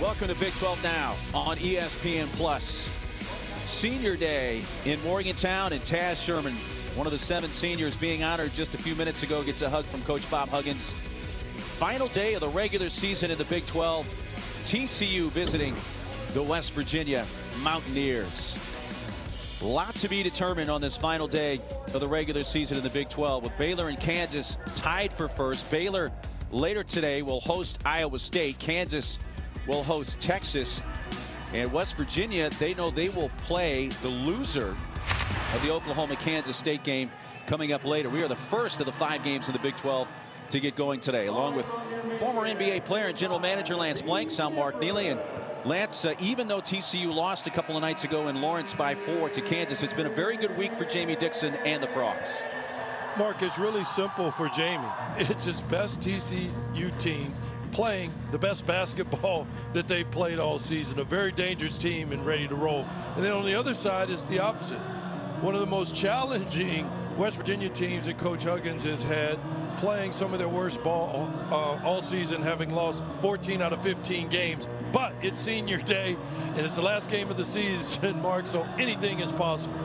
Welcome to Big 12 Now on ESPN Plus. Senior Day in Morgantown, and Taz Sherman, one of the 7 seniors being honored just a few minutes ago, gets a hug from Coach Bob Huggins. Final day of the regular season in the Big 12. TCU visiting the West Virginia Mountaineers. A lot to be determined on this final day of the regular season in the Big 12, with Baylor and Kansas tied for first. Baylor later today will host Iowa State. Kansas will host Texas. And West Virginia, they know they will play the loser of the Oklahoma-Kansas State game coming up later. We are the first of the 5 games in the Big 12 to get going today, along with former NBA player and general manager Lance Blanks. I'm Mark Neely. And Lance, even though TCU lost a couple of nights ago in Lawrence by 4 to Kansas, it's been a very good week for Jamie Dixon and the Frogs. Mark, it's really simple for Jamie. It's his best TCU team playing the best basketball that they played all season. A very dangerous team and ready to roll. And then on the other side is the opposite. One of the most challenging West Virginia teams that Coach Huggins has had, playing some of their worst ball all season, having lost 14 out of 15 games. But it's senior day, and it's the last game of the season, Mark, so anything is possible.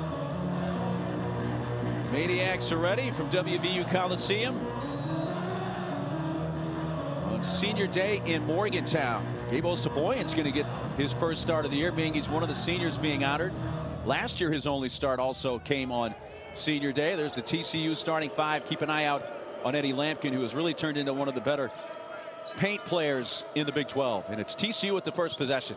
Maniacs are ready from WVU Coliseum on senior day in Morgantown. Gabe Osabuoyen's going to get his first start of the year, being he's one of the seniors being honored. Last year, his only start also came on senior day. There's the TCU starting 5. Keep an eye out on Eddie Lampkin, who has really turned into one of the better paint players in the Big 12. And it's TCU with the first possession.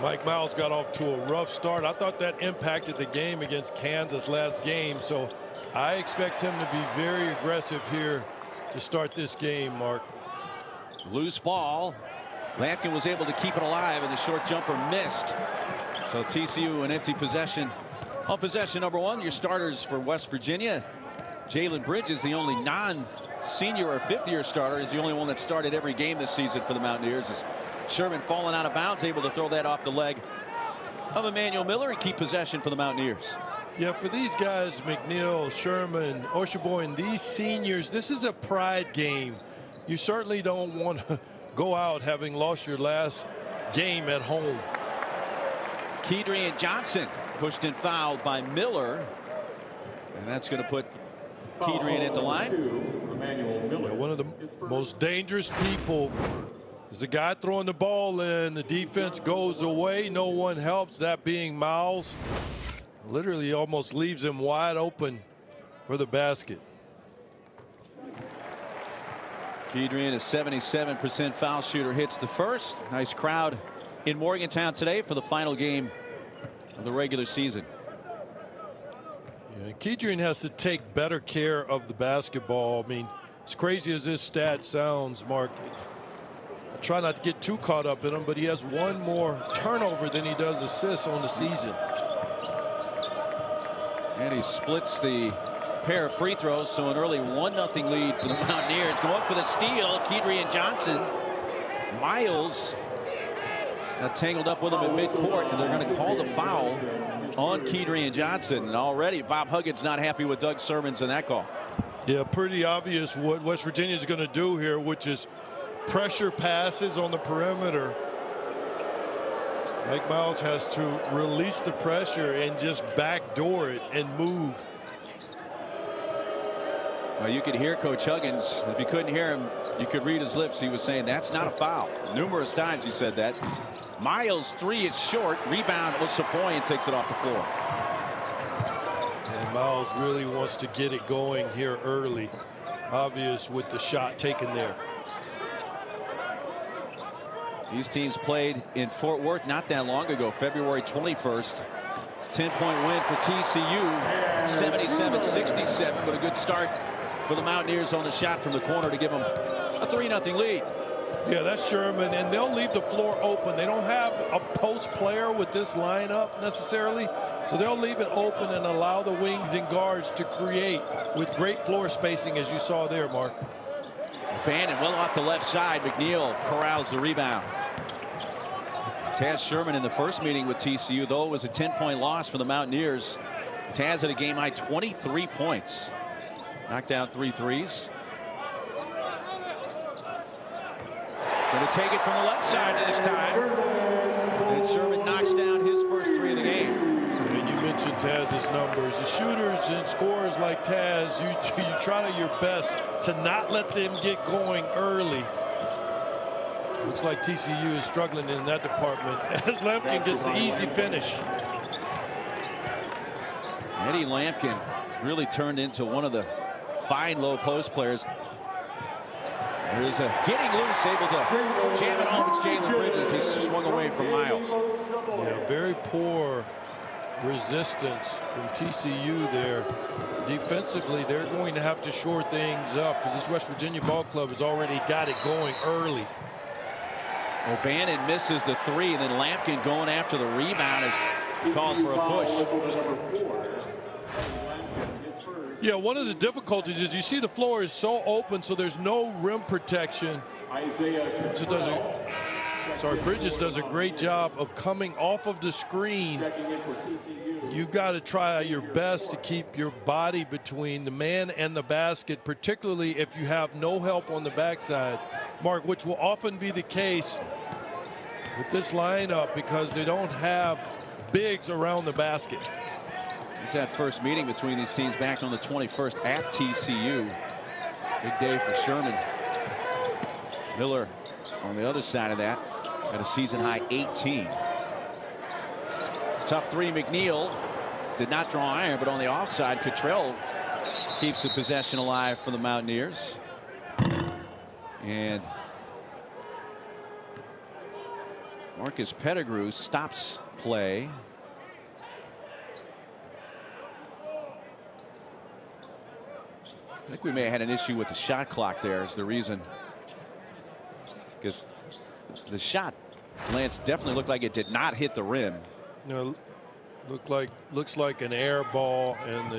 Mike Miles got off to a rough start. I thought that impacted the game against Kansas last game, so I expect him to be very aggressive here to start this game, Mark. Loose ball. Lampkin was able to keep it alive, and the short jumper missed. So TCU an empty possession. On possession number 1, your starters for West Virginia. Jalen Bridges, the only non-senior or 5th-year starter, is the only one that started every game this season for the Mountaineers. As Sherman falling out of bounds, able to throw that off the leg of Emmanuel Miller and keep possession for the Mountaineers. Yeah, for these guys, McNeil, Sherman, Osabuoyen, these seniors, this is a pride game. You certainly don't want to go out having lost your last game at home. Kedrian Johnson pushed and fouled by Miller, and that's going to put Kedrian at the line. Yeah, one of the most dangerous people is the guy throwing the ball in. The defense goes away. No one helps, that being Miles. Literally almost leaves him wide open for the basket. Kedrian, a 77% foul shooter, hits the first. Nice crowd in Morgantown today for the final game of the regular season. Yeah, Kedrian has to take better care of the basketball. I mean, as crazy as this stat sounds, Mark, I try not to get too caught up in him, but he has 1 more turnover than he does assists on the season. And he splits the pair of free throws, so an early 1-0 lead for the Mountaineers. Going for the steal, Kedrian Johnson. Miles got tangled up with him at midcourt, and they're going to call the foul on Kedrian Johnson. And already Bob Huggins not happy with Doug Sermons in that call. Yeah, pretty obvious what West Virginia is going to do here, which is pressure passes on the perimeter. Mike Miles has to release the pressure and just backdoor it and move. Well, you could hear Coach Huggins. If you couldn't hear him, you could read his lips. He was saying that's not a foul. Numerous times he said that. Miles' 3 is short. Rebound, Osabuoyen takes it off the floor. And Miles really wants to get it going here early. Obvious with the shot taken there. These teams played in Fort Worth not that long ago, February 21st. 10-point win for TCU, 77-67, but a good start for the Mountaineers on the shot from the corner to give them a 3-0 lead. Yeah, that's Sherman, and they'll leave the floor open. They don't have a post player with this lineup necessarily, so they'll leave it open and allow the wings and guards to create with great floor spacing, as you saw there, Mark. Bannon well off the left side. McNeil corrals the rebound. Taz Sherman in the first meeting with TCU, though it was a 10-point loss for the Mountaineers. Taz had a game high 23 points. Knocked down 3 threes. Going to take it from the left side this time. And Sherman knocks down his first 3 of the game. And you mentioned Taz's numbers. The shooters and scorers like Taz, you try your best to not let them get going early. Looks like TCU is struggling in that department as Lampkin gets the easy finish. Eddie Lampkin really turned into one of the fine low post players. There's a getting loose, able to jam it home. It's Jalen Bridges. He swung away from Miles. Yeah, very poor resistance from TCU there. Defensively, they're going to have to shore things up because this West Virginia ball club has already got it going early. O'Bannon misses the 3, and then Lampkin going after the rebound is called for a push. Yeah, one of the difficulties is you see the floor is so open, so there's no rim protection. Bridges does a great job of coming off of the screen. You've got to try your best to keep your body between the man and the basket, particularly if you have no help on the backside, Mark, which will often be the case with this lineup because they don't have bigs around the basket. It's that first meeting between these teams back on the 21st at TCU. Big day for Sherman. Miller on the other side of that at a season high 18. Tough 3, McNeil did not draw iron, but on the offside, Cottrell keeps the possession alive for the Mountaineers. And Marcus Pettigrew stops play. I think we may have had an issue with the shot clock there is the reason. Because the shot, Lance, definitely looked like it did not hit the rim. No, looks like an air ball, and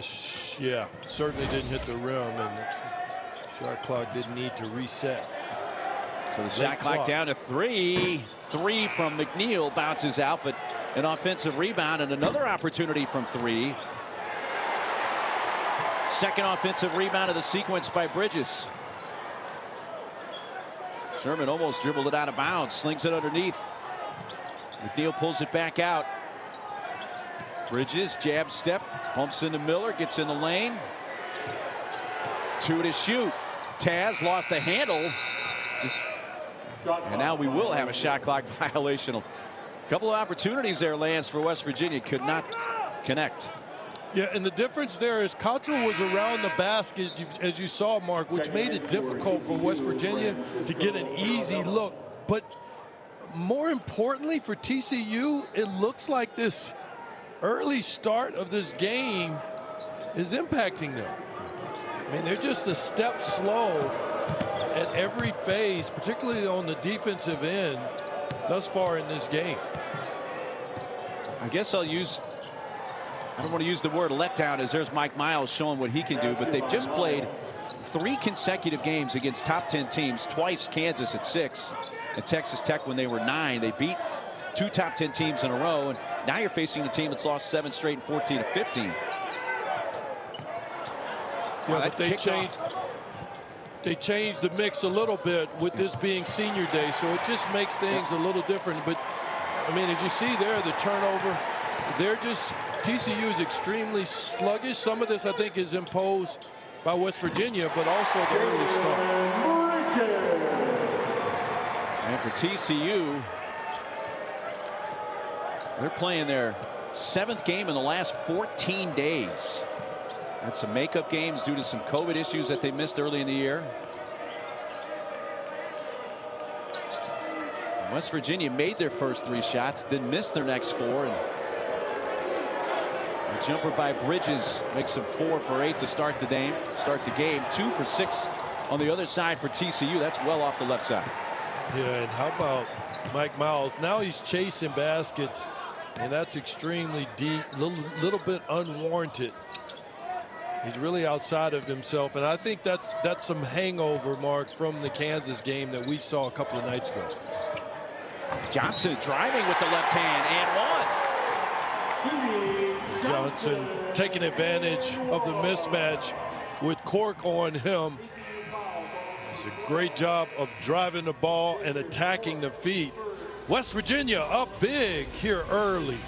yeah, certainly didn't hit the rim, and the shot clock didn't need to reset. So the shot clock down to 3. 3 from McNeil bounces out, but an offensive rebound and another opportunity from 3. Second offensive rebound of the sequence by Bridges. Sherman almost dribbled it out of bounds, slings it underneath. McNeil pulls it back out. Bridges, jab step, pumps into Miller, gets in the lane. 2 to shoot. Taz lost the handle. And now we will have a shot clock violation. A couple of opportunities there, Lance, for West Virginia. Could not connect. Yeah, and the difference there is Cottrell was around the basket, as you saw, Mark, which made it difficult for West Virginia to get an easy look. But more importantly for TCU, it looks like this early start of this game is impacting them. I mean, they're just a step slow at every phase, particularly on the defensive end thus far in this game. I guess I don't want to use the word letdown, as there's Mike Miles showing what he can do, but they've just played 3 consecutive games against top 10 teams, twice Kansas at 6 and Texas Tech when they were 9. They beat 2 top 10 teams in a row, and now you're facing a team that's lost 7 straight and 14 to 15. Yeah, but they changed the mix a little bit with this being senior day, so it just makes things a little different. But I mean, as you see there, the turnover, TCU is extremely sluggish. Some of this, I think, is imposed by West Virginia, but also the early start. And for TCU, they're playing their 7th game in the last 14 days. That's some makeup games due to some COVID issues that they missed early in the year. West Virginia made their first 3 shots, then missed their next 4. And a jumper by Bridges makes them 4 for 8 to start the game. 2 for 6 on the other side for TCU. That's well off the left side. Yeah, and how about Mike Miles? Now he's chasing baskets, and that's extremely deep, little bit unwarranted. He's really outside of himself, and I think that's some hangover, Mark, from the Kansas game that we saw a couple of nights ago. Johnson driving with the left hand and 1. Johnson taking advantage of the mismatch with Cork on him. a great job of driving the ball and attacking the feet. West Virginia up big here early.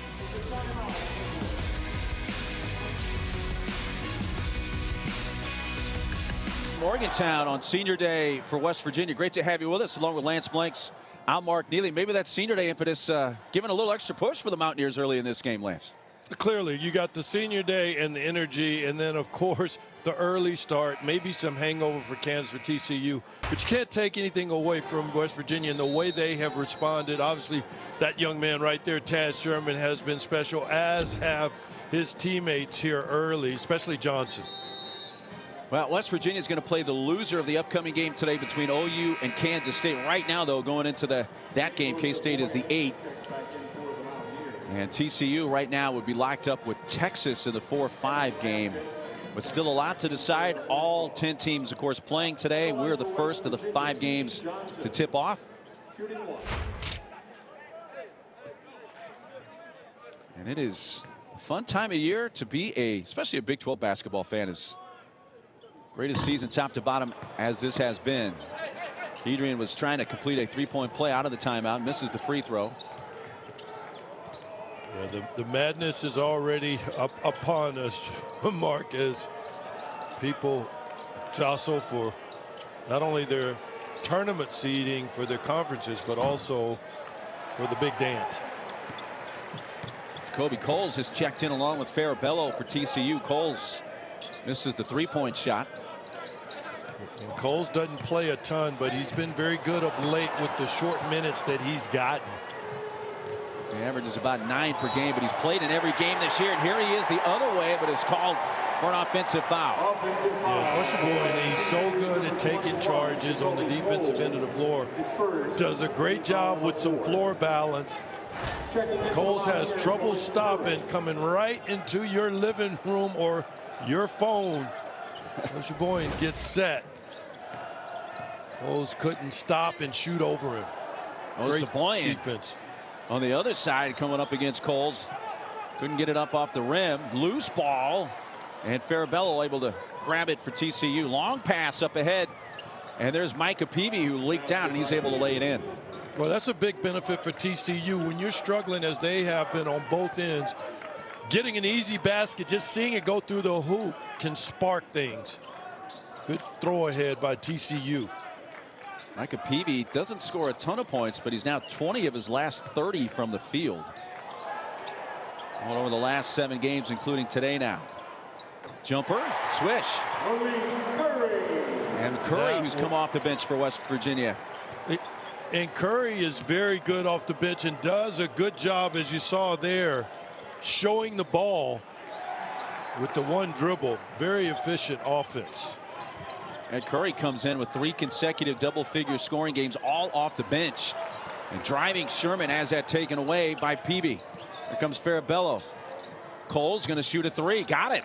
Morgantown on senior day for West Virginia. Great to have you with us, along with Lance Blanks. I'm Mark Neely. Maybe that senior day impetus giving a little extra push for the Mountaineers early in this game, Lance. Clearly, you got the senior day and the energy, and then, of course, the early start, maybe some hangover for Kansas or TCU. But you can't take anything away from West Virginia and the way they have responded. Obviously, that young man right there, Taz Sherman, has been special, as have his teammates here early, especially Johnson. Well, West Virginia is going to play the loser of the upcoming game today between OU and Kansas State. Right now, though, going into that game, K-State is the 8. And TCU right now would be locked up with Texas in the 4-5 game. But still a lot to decide. All 10 teams, of course, playing today. We're the first of the 5 games to tip off. And it is a fun time of year to be especially a Big 12 basketball fan. As greatest season top to bottom as this has been. Adrian was trying to complete a 3-point play out of the timeout, misses the free throw. Yeah, the madness is already upon us, Mark, as people jostle for not only their tournament seeding for their conferences, but also for the big dance. Kobe Coles has checked in along with Farabello for TCU. Coles misses the 3-point shot. And Coles doesn't play a ton, but he's been very good of late with the short minutes that he's gotten. The average is about 9 per game, but he's played in every game this year. And here he is the other way, but it's called for an offensive foul. Yeah, Bush boy, and he's so good at taking charges on the defensive end of the floor. Does a great job with some floor balance. Coles has trouble stopping, coming right into your living room or your phone. Bush boy gets set. Coles couldn't stop and shoot over him. Great defense. On the other side, coming up against Coles. Couldn't get it up off the rim. Loose ball. And Farabello able to grab it for TCU. Long pass up ahead. And there's Micah Peavy, who leaked out, and he's able to lay it in. Well, that's a big benefit for TCU when you're struggling, as they have been on both ends. Getting an easy basket, just seeing it go through the hoop can spark things. Good throw ahead by TCU. Micah Peavy doesn't score a ton of points, but he's now 20 of his last 30 from the field. All over the last 7 games, including today now. Jumper, swish. And Curry, who's come off the bench for West Virginia. And Curry is very good off the bench and does a good job, as you saw there, showing the ball with the one dribble. Very efficient offense. And Curry comes in with 3 consecutive double-figure scoring games, all off the bench. And driving Sherman has that taken away by Peavy. Here comes Farabello. Cole's going to shoot a 3. Got it.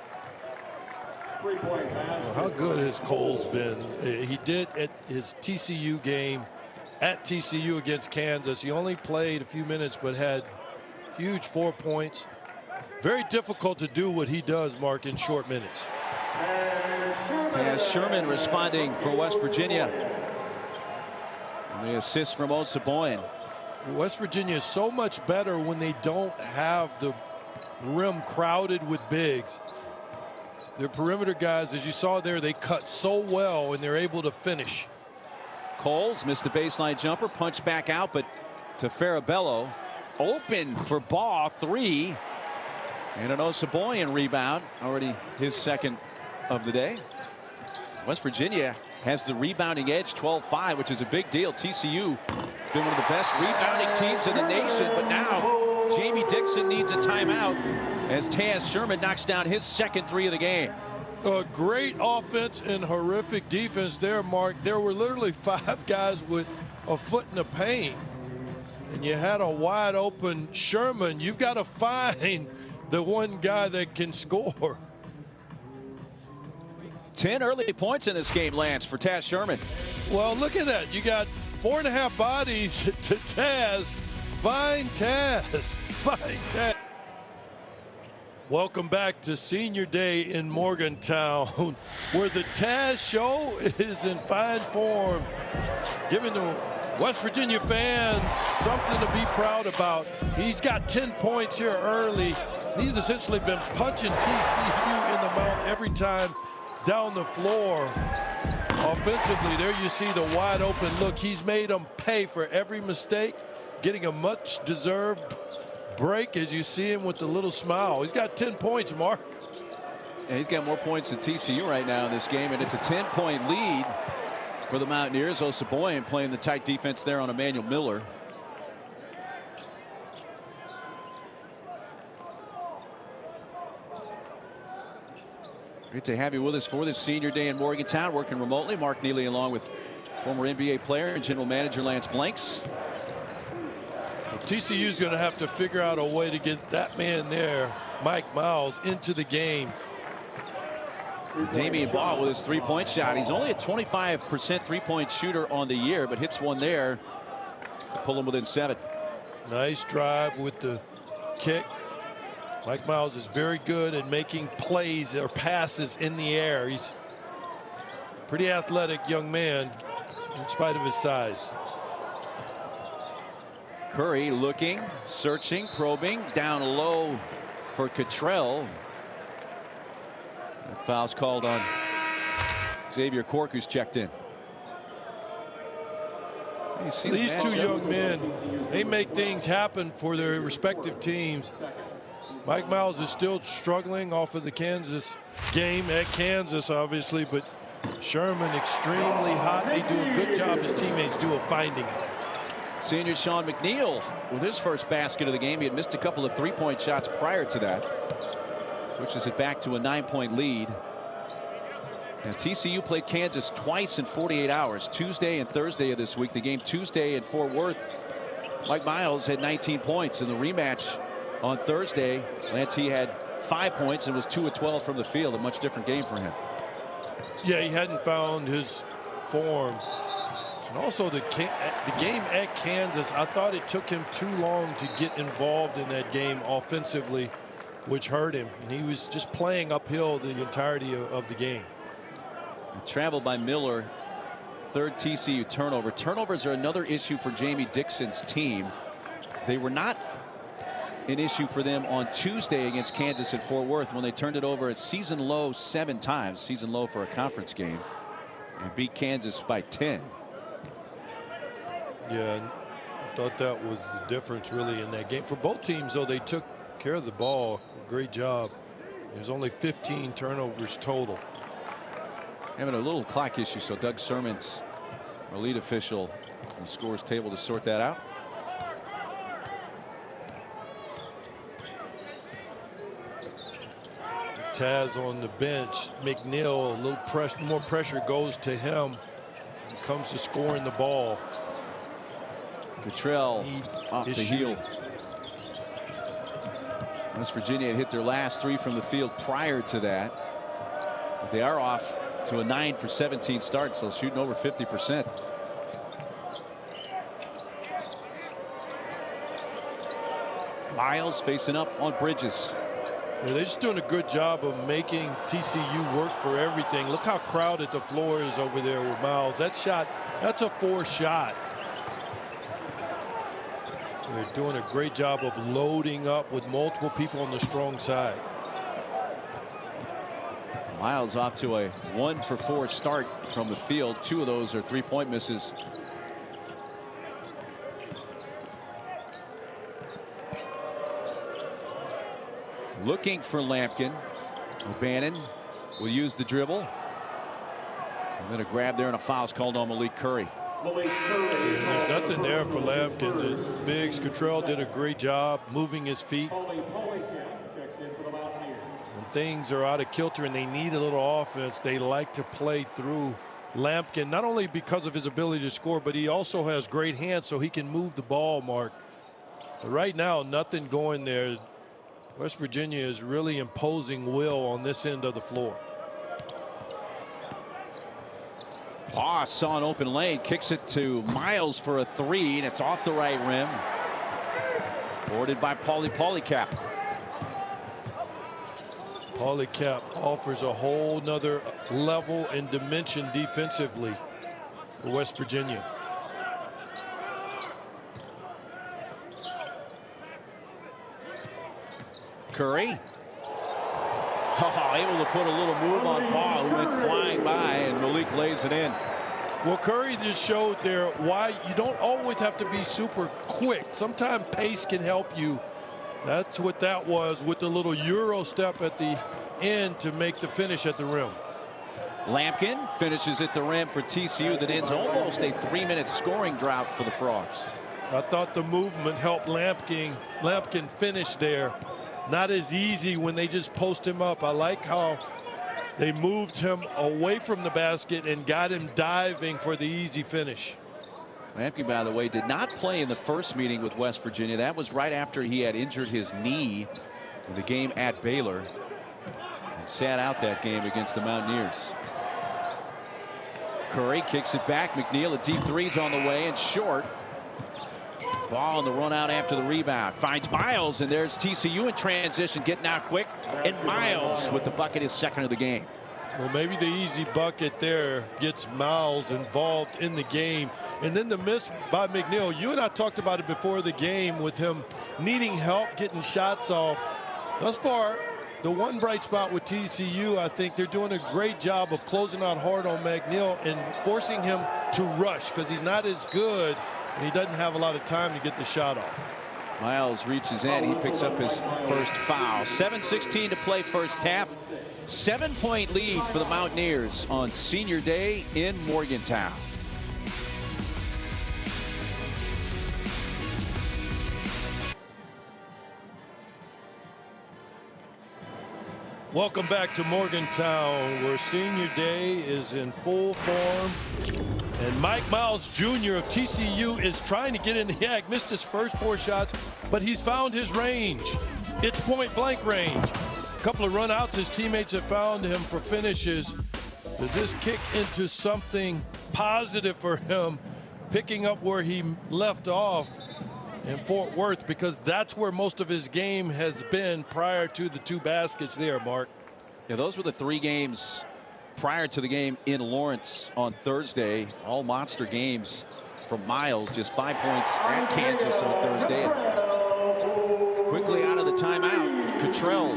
How good has Coles been? He did at his TCU game at TCU against Kansas. He only played a few minutes, but had huge 4 points. Very difficult to do what he does, Mark, in short minutes. Taz Sherman responding for West Virginia. And the assist from Osaboyan. West Virginia is so much better when they don't have the rim crowded with bigs. Their perimeter guys, as you saw there, they cut so well and they're able to finish. Coles missed the baseline jumper, punched back out, but to Farabello. Open for Ball, 3. And an Osaboyan rebound, already his second of the day. West Virginia has the rebounding edge, 12-5, which is a big deal. TCU has been one of the best rebounding teams in the nation, but now Jamie Dixon needs a timeout as Taz Sherman knocks down his second 3 of the game. A great offense and horrific defense there, Mark. There were literally 5 guys with a foot in the paint, and you had a wide open Sherman. You've got to find the one guy that can score. 10 early points in this game, Lance, for Taz Sherman. Well, look at that. You got 4.5 bodies to Taz. Find Taz. Find Taz. Welcome back to Senior Day in Morgantown, where the Taz Show is in fine form, giving the West Virginia fans something to be proud about. He's got 10 points here early. He's essentially been punching TCU in the mouth every time down the floor. Offensively, there you see the wide open look. He's made them pay for every mistake, getting a much deserved break as you see him with the little smile. He's got 10 points, Mark. And he's got more points than TCU right now in this game, and it's a 10-point lead for the Mountaineers. Osaboyan playing the tight defense there on Emmanuel Miller. Great to have you with us for this Senior Day in Morgantown, working remotely. Mark Neely along with former NBA player and general manager Lance Blanks. TCU's going to have to figure out a way to get that man there, Mike Miles, into the game. Damian Ball with his three-point shot. He's only a 25% three-point shooter on the year, but hits one there to pull him within 7. Nice drive with the kick. Mike Miles is very good at making plays or passes in the air. He's a pretty athletic young man in spite of his size. Curry looking, searching, probing, down low for Cottrell. That foul's called on Xavier Cork, who's checked in. These two young men, they make things happen for their respective teams. Mike Miles is still struggling off of the Kansas game at Kansas, obviously, but Sherman extremely hot. They do a good job, his teammates do, of finding it. Senior Sean McNeil with his first basket of the game. He had missed a couple of three-point shots prior to that, pushes it back to a 9-point lead. Now TCU played Kansas twice in 48 hours, Tuesday and Thursday of this week. The game Tuesday in Fort Worth, Mike Miles had 19 points. In the rematch on Thursday, Lance, he had 5 points and was 2 of 12 from the field. A much different game for him. Yeah, he hadn't found his form. And also the game at Kansas, I thought it took him too long to get involved in that game offensively, which hurt him. And he was just playing uphill the entirety of the game. Travel by Miller, third TCU turnover. Turnovers are another issue for Jamie Dixon's team. They were not an issue for them on Tuesday against Kansas at Fort Worth when they turned it over at season low 7 times, season low for a conference game, and beat Kansas by 10. Yeah, I thought that was the difference really in that game. For both teams, though, they took care of the ball. Great job. There's only 15 turnovers total. Having a little clock issue, so Doug Sermons, our lead official on the scores table, to sort that out. Taz on the bench. McNeil, a little more pressure goes to him. When it comes to scoring the ball. Cottrell off the heel. West Virginia had hit their last 3 from the field prior to that, but they are off to a 9 for 17 start, so shooting over 50%. Miles facing up on Bridges. Yeah, they're just doing a good job of making TCU work for everything. Look how crowded the floor is over there with Miles. That shot, that's a 4 shot. They're doing a great job of loading up with multiple people on the strong side. Miles off to a 1 for 4 start from the field. 2 of those are 3-point misses. Looking for Lampkin. O'Bannon will use the dribble. And then a grab there, and a foul's called on Malik Curry. There's nothing there for Lampkin. The bigs, Cottrell did a great job moving his feet. When things are out of kilter and they need a little offense, they like to play through Lampkin, not only because of his ability to score, but he also has great hands so he can move the ball, Mark. But right now, nothing going there. West Virginia is really imposing will on this end of the floor. Saw an open lane, kicks it to Miles for a 3, and it's off the right rim. Boarded by Paulie Polycap. Holy Cap offers a whole nother level and dimension defensively for West Virginia. Curry. Oh, able to put a little move on Paul, who went flying by, and Malik lays it in. Well, Curry just showed there why you don't always have to be super quick. Sometimes pace can help you. That's what that was, with the little Euro step at the end to make the finish at the rim. Lampkin finishes at the rim for TCU. That ends almost a 3-minute scoring drought for the Frogs. I thought the movement helped Lampkin finish there. Not as easy when they just post him up. I like how they moved him away from the basket and got him diving for the easy finish. Lampkin, by the way, did not play in the first meeting with West Virginia. That was right after he had injured his knee in the game at Baylor and sat out that game against the Mountaineers. Curry kicks it back. McNeil, a deep three's on the way and short. Ball on the run out after the rebound. Finds Miles, and there's TCU in transition, getting out quick. And Miles with the bucket, his second of the game. Well, maybe the easy bucket there gets Miles involved in the game. And then the miss by McNeil. You and I talked about it before the game with him needing help getting shots off. Thus far, the one bright spot with TCU, I think they're doing a great job of closing out hard on McNeil and forcing him to rush, because he's not as good and he doesn't have a lot of time to get the shot off. Miles reaches in. He picks up his first foul. 7:16 to play first half. 7-point lead for the Mountaineers on Senior Day in Morgantown. Welcome back to Morgantown, where Senior Day is in full form. And Mike Miles Jr. of TCU is trying to get in the YAG. Missed his first 4 shots, but he's found his range. It's point blank range. A couple of run outs his teammates have found him for finishes. Does this kick into something positive for him, picking up where he left off in Fort Worth, because that's where most of his game has been prior to the 2 baskets there, Mark. Yeah, those were the 3 games prior to the game in Lawrence on Thursday. All monster games from Miles. Just 5 points at Kansas on Thursday. Quickly out of the timeout, Cottrell.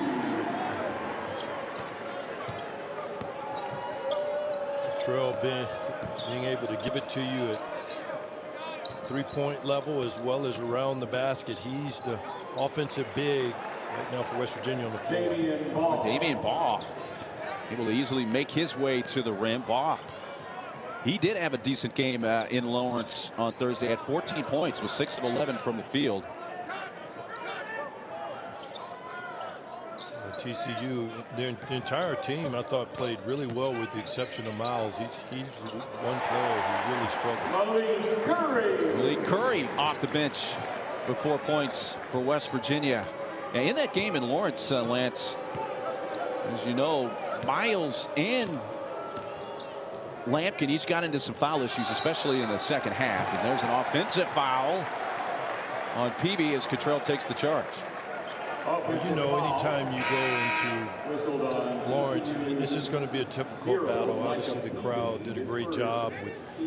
Cottrell being able to give it to you at 3-point level as well as around the basket. He's the offensive big right now for West Virginia on the floor. Damian Baugh able to easily make his way to the rim. Baugh, he did have a decent game in Lawrence on Thursday. Had 14 points with 6 of 11 from the field. TCU, their entire team, I thought, played really well with the exception of Miles. He's one player who really struggled. Malik Curry off the bench with 4 points for West Virginia. Now, in that game in Lawrence, Lance, as you know, Miles and Lampkin each got into some foul issues, especially in the second half. And there's an offensive foul on Peavy as Cottrell takes the charge. You know, anytime you go into Lawrence, this is going to be a difficult battle. Obviously, the crowd did a great job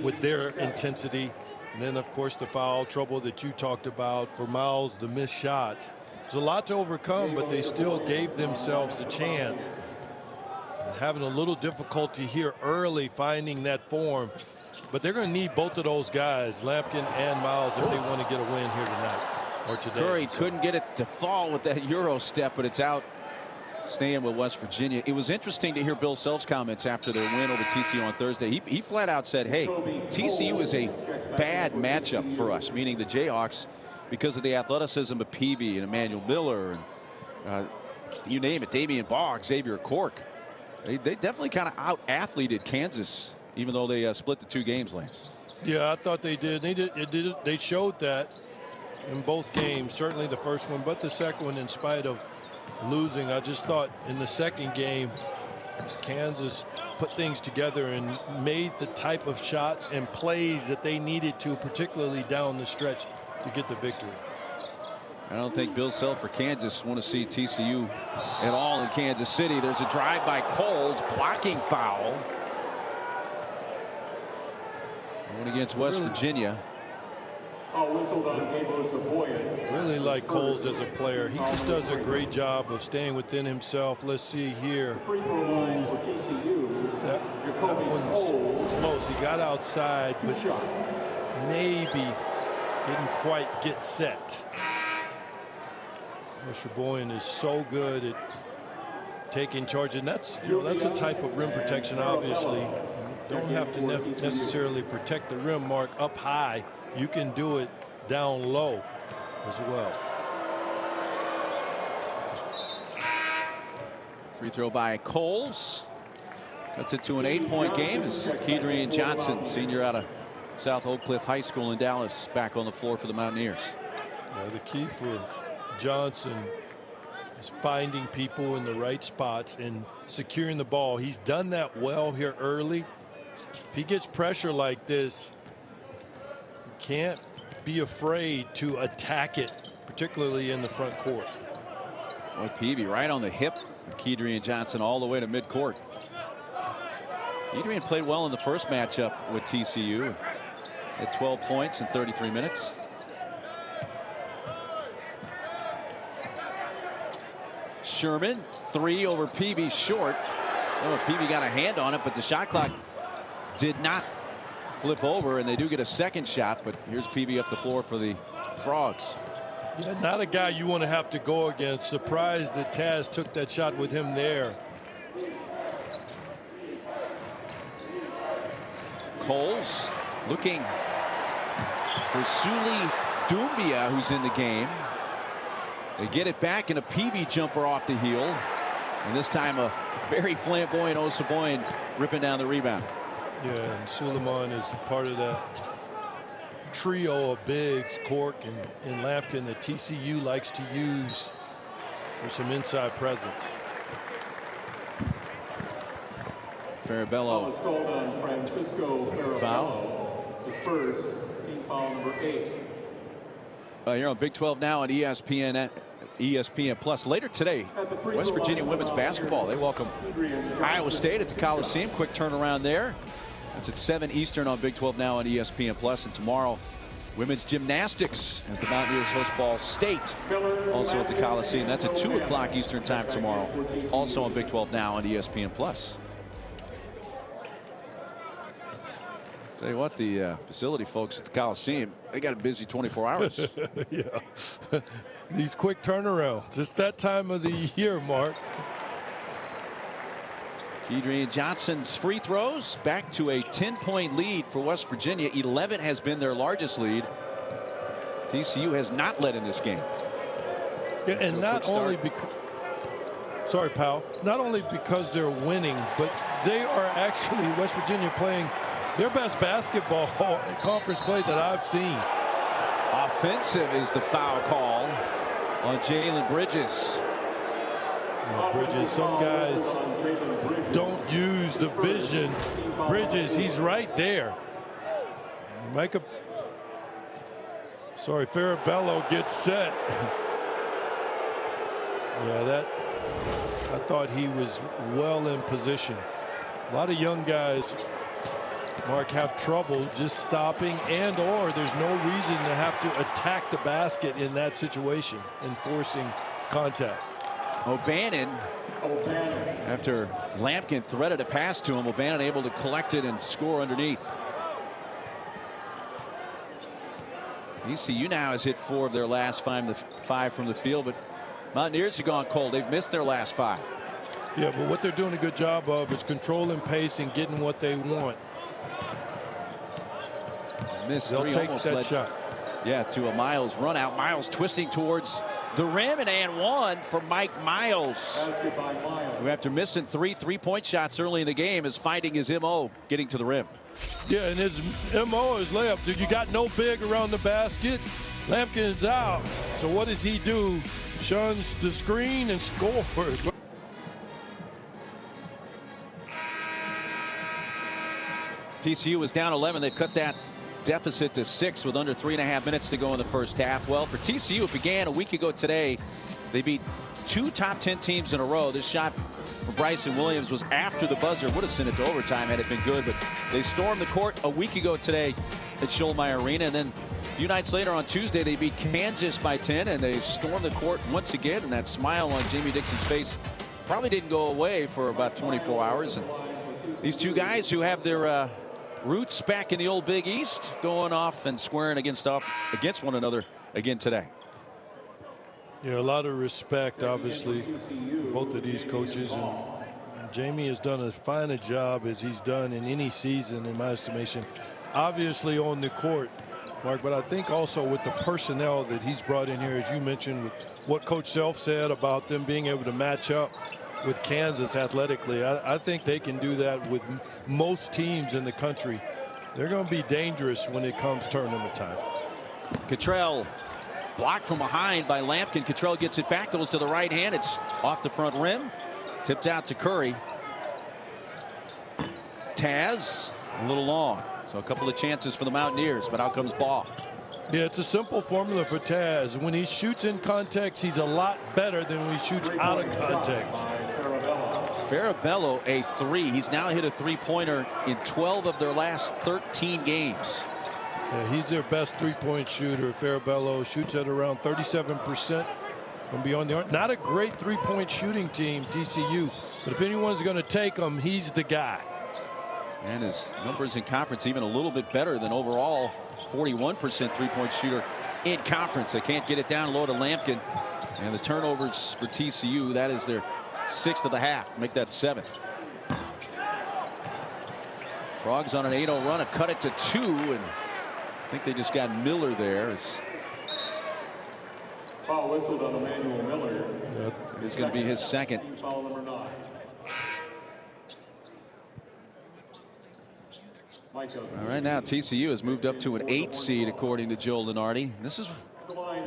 with their intensity. And then, of course, the foul trouble that you talked about for Miles, the missed shots. There's a lot to overcome, but they still gave themselves a chance. And having a little difficulty here early finding that form. But they're going to need both of those guys, Lampkin and Miles, if they want to get a win here tonight. Curry couldn't get it to fall with that Euro step, but it's out, staying with West Virginia. It was interesting to hear Bill Self's comments after their win over TCU on Thursday. He flat out said, hey, TCU is a bad matchup for us, meaning the Jayhawks, because of the athleticism of Peavy and Emmanuel Miller and you name it, Damian Baugh, Xavier Cork. They definitely kind of out-athleted Kansas, even though they split the 2 games, Lance. Yeah, I thought they did. They showed that in both games, certainly the first one, but the second one, in spite of losing. I just thought in the second game, Kansas put things together and made the type of shots and plays that they needed to, particularly down the stretch, to get the victory. I don't think Bill Self or Kansas want to see TCU at all in Kansas City. There's a drive by Coles, blocking foul. Going against West Virginia. Really like Coles as a player. He just does a great job of staying within himself. Let's see here. That one's close. He got outside, but maybe didn't quite get set. Sheboygan is so good at taking charge, and that's that's a type of rim protection. Obviously, you don't have to necessarily protect the rim, Mark, up high. You can do it down low as well. Free throw by Coles. Cuts it to an 8-point game as Kedrian Johnson, senior out of South Oak Cliff High School in Dallas, back on the floor for the Mountaineers. The key for Johnson is finding people in the right spots and securing the ball. He's done that well here early. If he gets pressure like this, you can't be afraid to attack it, particularly in the front court. Boy, Peavy right on the hip of Kedrian Johnson all the way to midcourt. Kedrian played well in the first matchup with TCU at 12 points in 33 minutes. Sherman, 3 over Peavy, short. Oh, Peavy got a hand on it, but the shot clock did not flip over, and they do get a second shot. But here's Peavy up the floor for the Frogs. Yeah, not a guy you want to have to go against. Surprised that Taz took that shot with him there. Coles looking for Suli Doumbia, who's in the game. They get it back, and a Peavy jumper off the heel. And this time a very flamboyant Osaboyan ripping down the rebound. Yeah, and Suleiman is part of that trio of bigs, Cork and Lampkin, that TCU likes to use for some inside presence. Farabello. Foul. His first, team foul number 8. You're on Big 12 now on ESPN Plus. Later today, West Virginia women's basketball. They welcome Iowa State at the Coliseum. Quick turnaround there. That's at 7 Eastern on Big 12 now on ESPN Plus. And tomorrow, women's gymnastics as the Mountaineers host Ball State, also at the Coliseum. That's at 2 o'clock Eastern time tomorrow, also on Big 12 now on ESPN Plus. Tell you what, the facility folks at the Coliseum, they got a busy 24 hours. Yeah. These quick turnarounds. It's that time of the year, Mark. Kedrian Johnson's free throws back to a 10-point lead for West Virginia. 11 has been their largest lead. TCU has not led in this game. Yeah, and not only because, sorry, pal, not only because they're winning, but they are actually, West Virginia, playing their best basketball conference play that I've seen. Offensive is the foul call on Jalen Bridges. Bridges, some guys don't use the vision. Bridges, he's right there. Micah, sorry, Farabello gets set. Yeah, that, I thought he was well in position. A lot of young guys, Mark, have trouble just stopping, and or there's no reason to have to attack the basket in that situation and forcing contact. O'Bannon, after Lampkin threaded a pass to him, O'Bannon able to collect it and score underneath. TCU now has hit 4 of their last 5 from the field, but Mountaineers have gone cold. They've missed their last 5. Yeah, but what they're doing a good job of is controlling pace and getting what they want. Missed They'll 3, take almost that led shot. Yeah, to a Miles run out. Miles twisting towards the rim, and one for Mike Miles, who after missing 3 3-point shots early in the game is finding his MO, getting to the rim. Yeah, and his MO is layup. Dude, you got no big around the basket. Lampkin's out. So what does he do? Shuns the screen and scores. TCU was down 11. They've cut that deficit to 6 with under 3.5 minutes to go in the first half. Well, for TCU, it began a week ago today. They beat 2 top 10 teams in a row. This shot for Bryson Williams was after the buzzer. Would have sent it to overtime had it been good, but they stormed the court a week ago today at Schulmeyer Arena. And then a few nights later on Tuesday, they beat Kansas by 10, and they stormed the court once again. And that smile on Jamie Dixon's face probably didn't go away for about 24 hours. And these two guys who have their roots back in the old Big East going off and squaring against one another again today. Yeah, a lot of respect, obviously, both of these coaches. And Jamie has done as fine a job as he's done in any season, in my estimation. Obviously on the court, Mark, but I think also with the personnel that he's brought in here, as you mentioned, with what Coach Self said about them being able to match up with Kansas athletically. I think they can do that with most teams in the country. They're going to be dangerous when it comes tournament time. Cottrell blocked from behind by Lampkin. Cottrell gets it back, goes to the right hand. It's off the front rim. Tipped out to Curry. Taz a little long. So a couple of chances for the Mountaineers, but out comes Ball. Yeah, it's a simple formula for Taz. When he shoots in context, he's a lot better than when he shoots out of context. Farabello a 3. He's now hit a 3-pointer in 12 of their last 13 games. Yeah, he's their best 3-point shooter. Farabello shoots at around 37% from beyond the arc. Not a great 3-point shooting team, TCU, but if anyone's going to take him, he's the guy. And his numbers in conference even a little bit better than overall. 41% 3-point shooter in conference. They can't get it down low to Lampkin. And the turnovers for TCU, that is their 6th of the half. Make that 7th. Frogs on an 8-0 run have cut it to 2, and I think they just got Miller there. Foul whistled on Emmanuel Miller. It's going to be his second. Foul number 9. All right, now TCU has moved up to an 8 seed according to Joe Lunardi. This is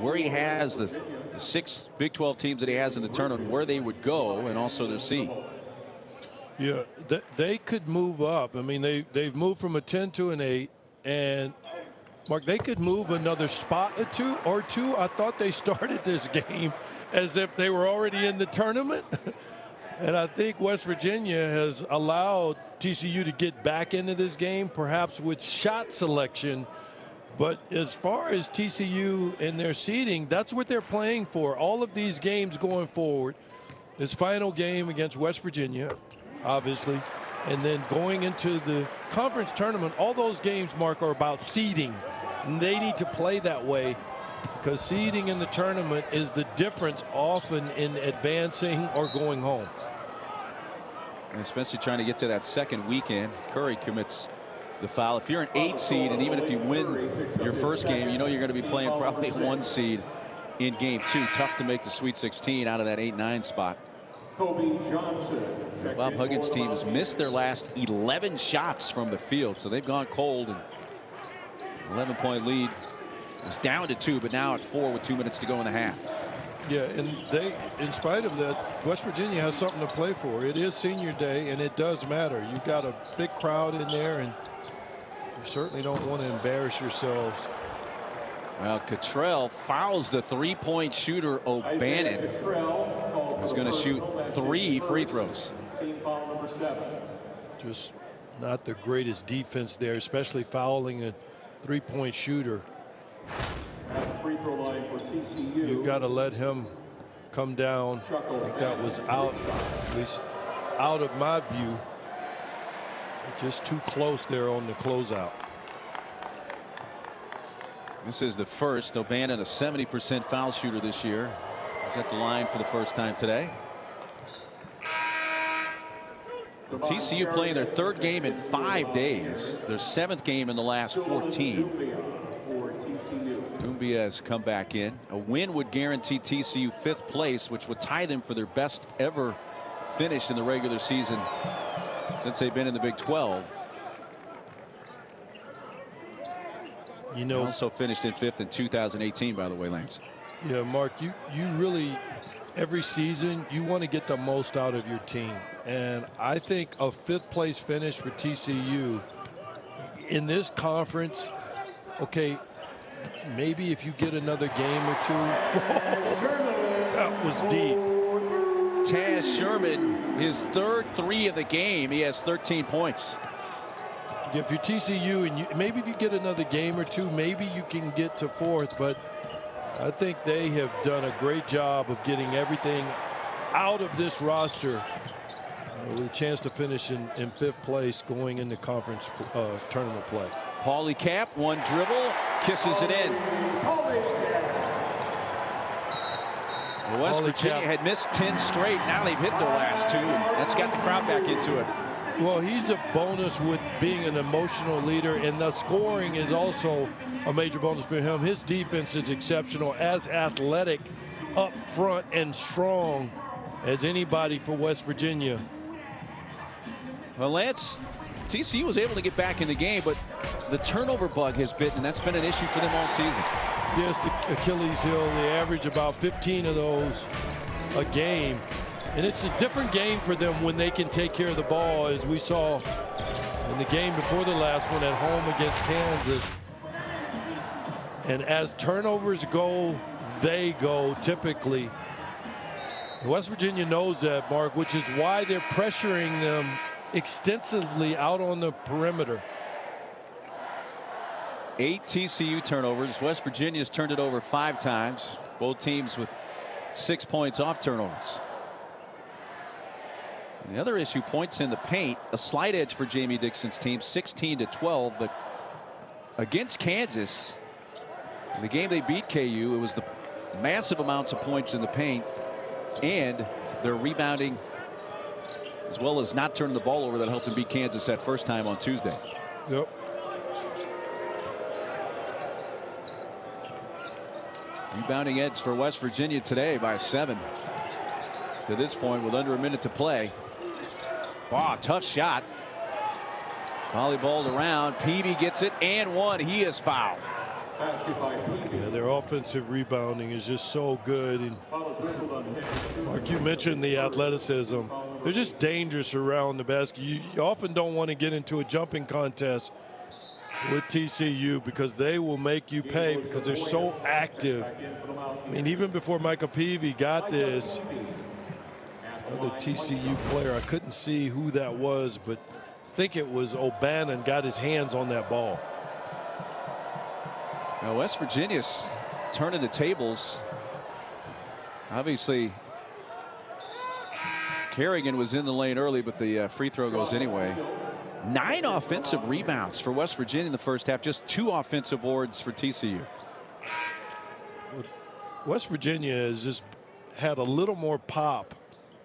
where he has the 6 Big 12 teams that he has in the tournament, where they would go, and also their seed. Yeah, they could move up. I mean, they've moved from a 10 to an 8, and Mark, they could move another spot or two. I thought they started this game as if they were already in the tournament. And I think West Virginia has allowed TCU to get back into this game, perhaps with shot selection. But as far as TCU and their seeding, that's what they're playing for. All of these games going forward, this final game against West Virginia, obviously, and then going into the conference tournament, all those games, Mark, are about seeding. And they need to play that way, because seeding in the tournament is the difference often in advancing or going home. And especially trying to get to that second weekend. Curry commits the foul. If you're an 8 seed, and even if you win your first game, you know you're going to be playing probably 1 seed in game 2. Tough to make the Sweet 16 out of that 8-9 spot. Kobe Johnson. Bob Huggins' team has missed their last 11 shots from the field, so they've gone cold. And 11-point lead is down to 2, but now at 4 with 2 minutes to go in the half. Yeah, and they, in spite of that, West Virginia has something to play for. It is senior day, and it does matter. You've got a big crowd in there, and you certainly don't want to embarrass yourselves. Well, Cottrell fouls the 3-point shooter O'Bannon, who's going to shoot 3 free throws. Team foul number 7. Just not the greatest defense there, especially fouling a 3-point shooter. At the free throw line for TCU. You've got to let him come down. I think that was out, at least out of my view. Just too close there on the closeout. This is the first. O'Bannon, a 70% foul shooter this year. He's at the line for the first time today. TCU playing their 3rd game in 5 days. Their 7th game in the last 14. Doumbia has come back in. A win would guarantee TCU 5th place, which would tie them for their best ever finish in the regular season since they've been in the Big 12. You know, also finished in 5th in 2018, by the way, Lance. Yeah, Mark, you really, every season, you want to get the most out of your team. And I think a 5th place finish for TCU in this conference, okay, maybe if you get another game or two. That was deep. Taz Sherman, his third 3 of the game. He has 13 points. If you're TCU and maybe if you get another game or two, maybe you can get to 4th. But I think they have done a great job of getting everything out of this roster with a chance to finish in 5th place going into conference tournament play. Paulie Cap, one dribble, kisses it in. West Virginia had missed 10 straight. Now they've hit their last 2. That's got the crowd back into it. Well, he's a bonus with being an emotional leader, and the scoring is also a major bonus for him. His defense is exceptional, as athletic up front and strong as anybody for West Virginia. Well, Lance, TCU was able to get back in the game, but the turnover bug has bitten, and that's been an issue for them all season. Yes, the Achilles heel. They average about 15 of those a game. And it's a different game for them when they can take care of the ball, as we saw in the game before the last one at home against Kansas. And as turnovers go, they go typically. West Virginia knows that, Mark, which is why they're pressuring them extensively out on the perimeter. 8 TCU turnovers. West Virginia's turned it over 5 times. Both teams with 6 points off turnovers. And the other issue, points in the paint, a slight edge for Jamie Dixon's team, 16-12. But against Kansas, in the game they beat KU, it was the massive amounts of points in the paint and their rebounding, as well as not turning the ball over, that helped them beat Kansas that first time on Tuesday. Yep. Rebounding edge for West Virginia today by 7 to this point with under a minute to play. Oh, tough shot. Volleyballed around. Peavy gets it and one. He is fouled. Yeah, their offensive rebounding is just so good. And Mark, you mentioned the athleticism. They're just dangerous around the basket. You often don't want to get into a jumping contest with TCU because they will make you pay because they're so active. I mean, even before Michael Peavy got this, another TCU player, I couldn't see who that was, but I think it was O'Bannon, got his hands on that ball. Now West Virginia's turning the tables. Obviously, Kerrigan was in the lane early, but the free throw goes anyway. 9 offensive rebounds for West Virginia in the first half, just 2 offensive boards for TCU. West Virginia has just had a little more pop,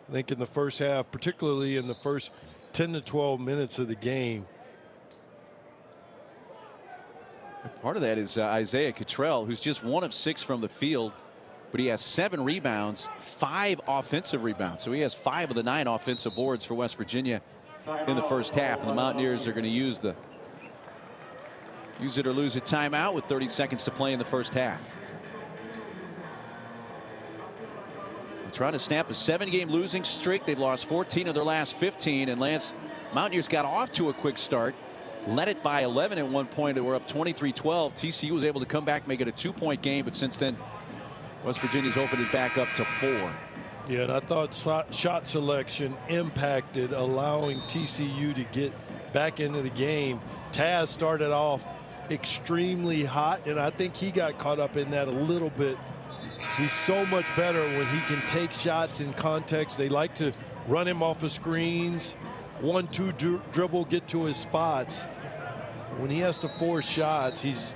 I think, in the first half, particularly in the first 10 to 12 minutes of the game. Part of that is Isaiah Cottrell, who's just 1 of 6 from the field, but he has 7 rebounds, 5 offensive rebounds. So he has 5 of the 9 offensive boards for West Virginia in the first half. And the Mountaineers are going to use it or lose it timeout with 30 seconds to play in the first half. They're trying to snap a 7-game losing streak. They've lost 14 of their last 15. And Lance, Mountaineers got off to a quick start, led it by 11 at one point. They were up 23-12. TCU was able to come back, make it a 2-point game, but since then West Virginia's opened it back up to 4. Yeah, and I thought shot selection impacted, allowing TCU to get back into the game. Taz started off extremely hot, and I think he got caught up in that a little bit. He's so much better when he can take shots in context. They like to run him off of screens, 1-2 dribble, get to his spots. When he has to force shots, he's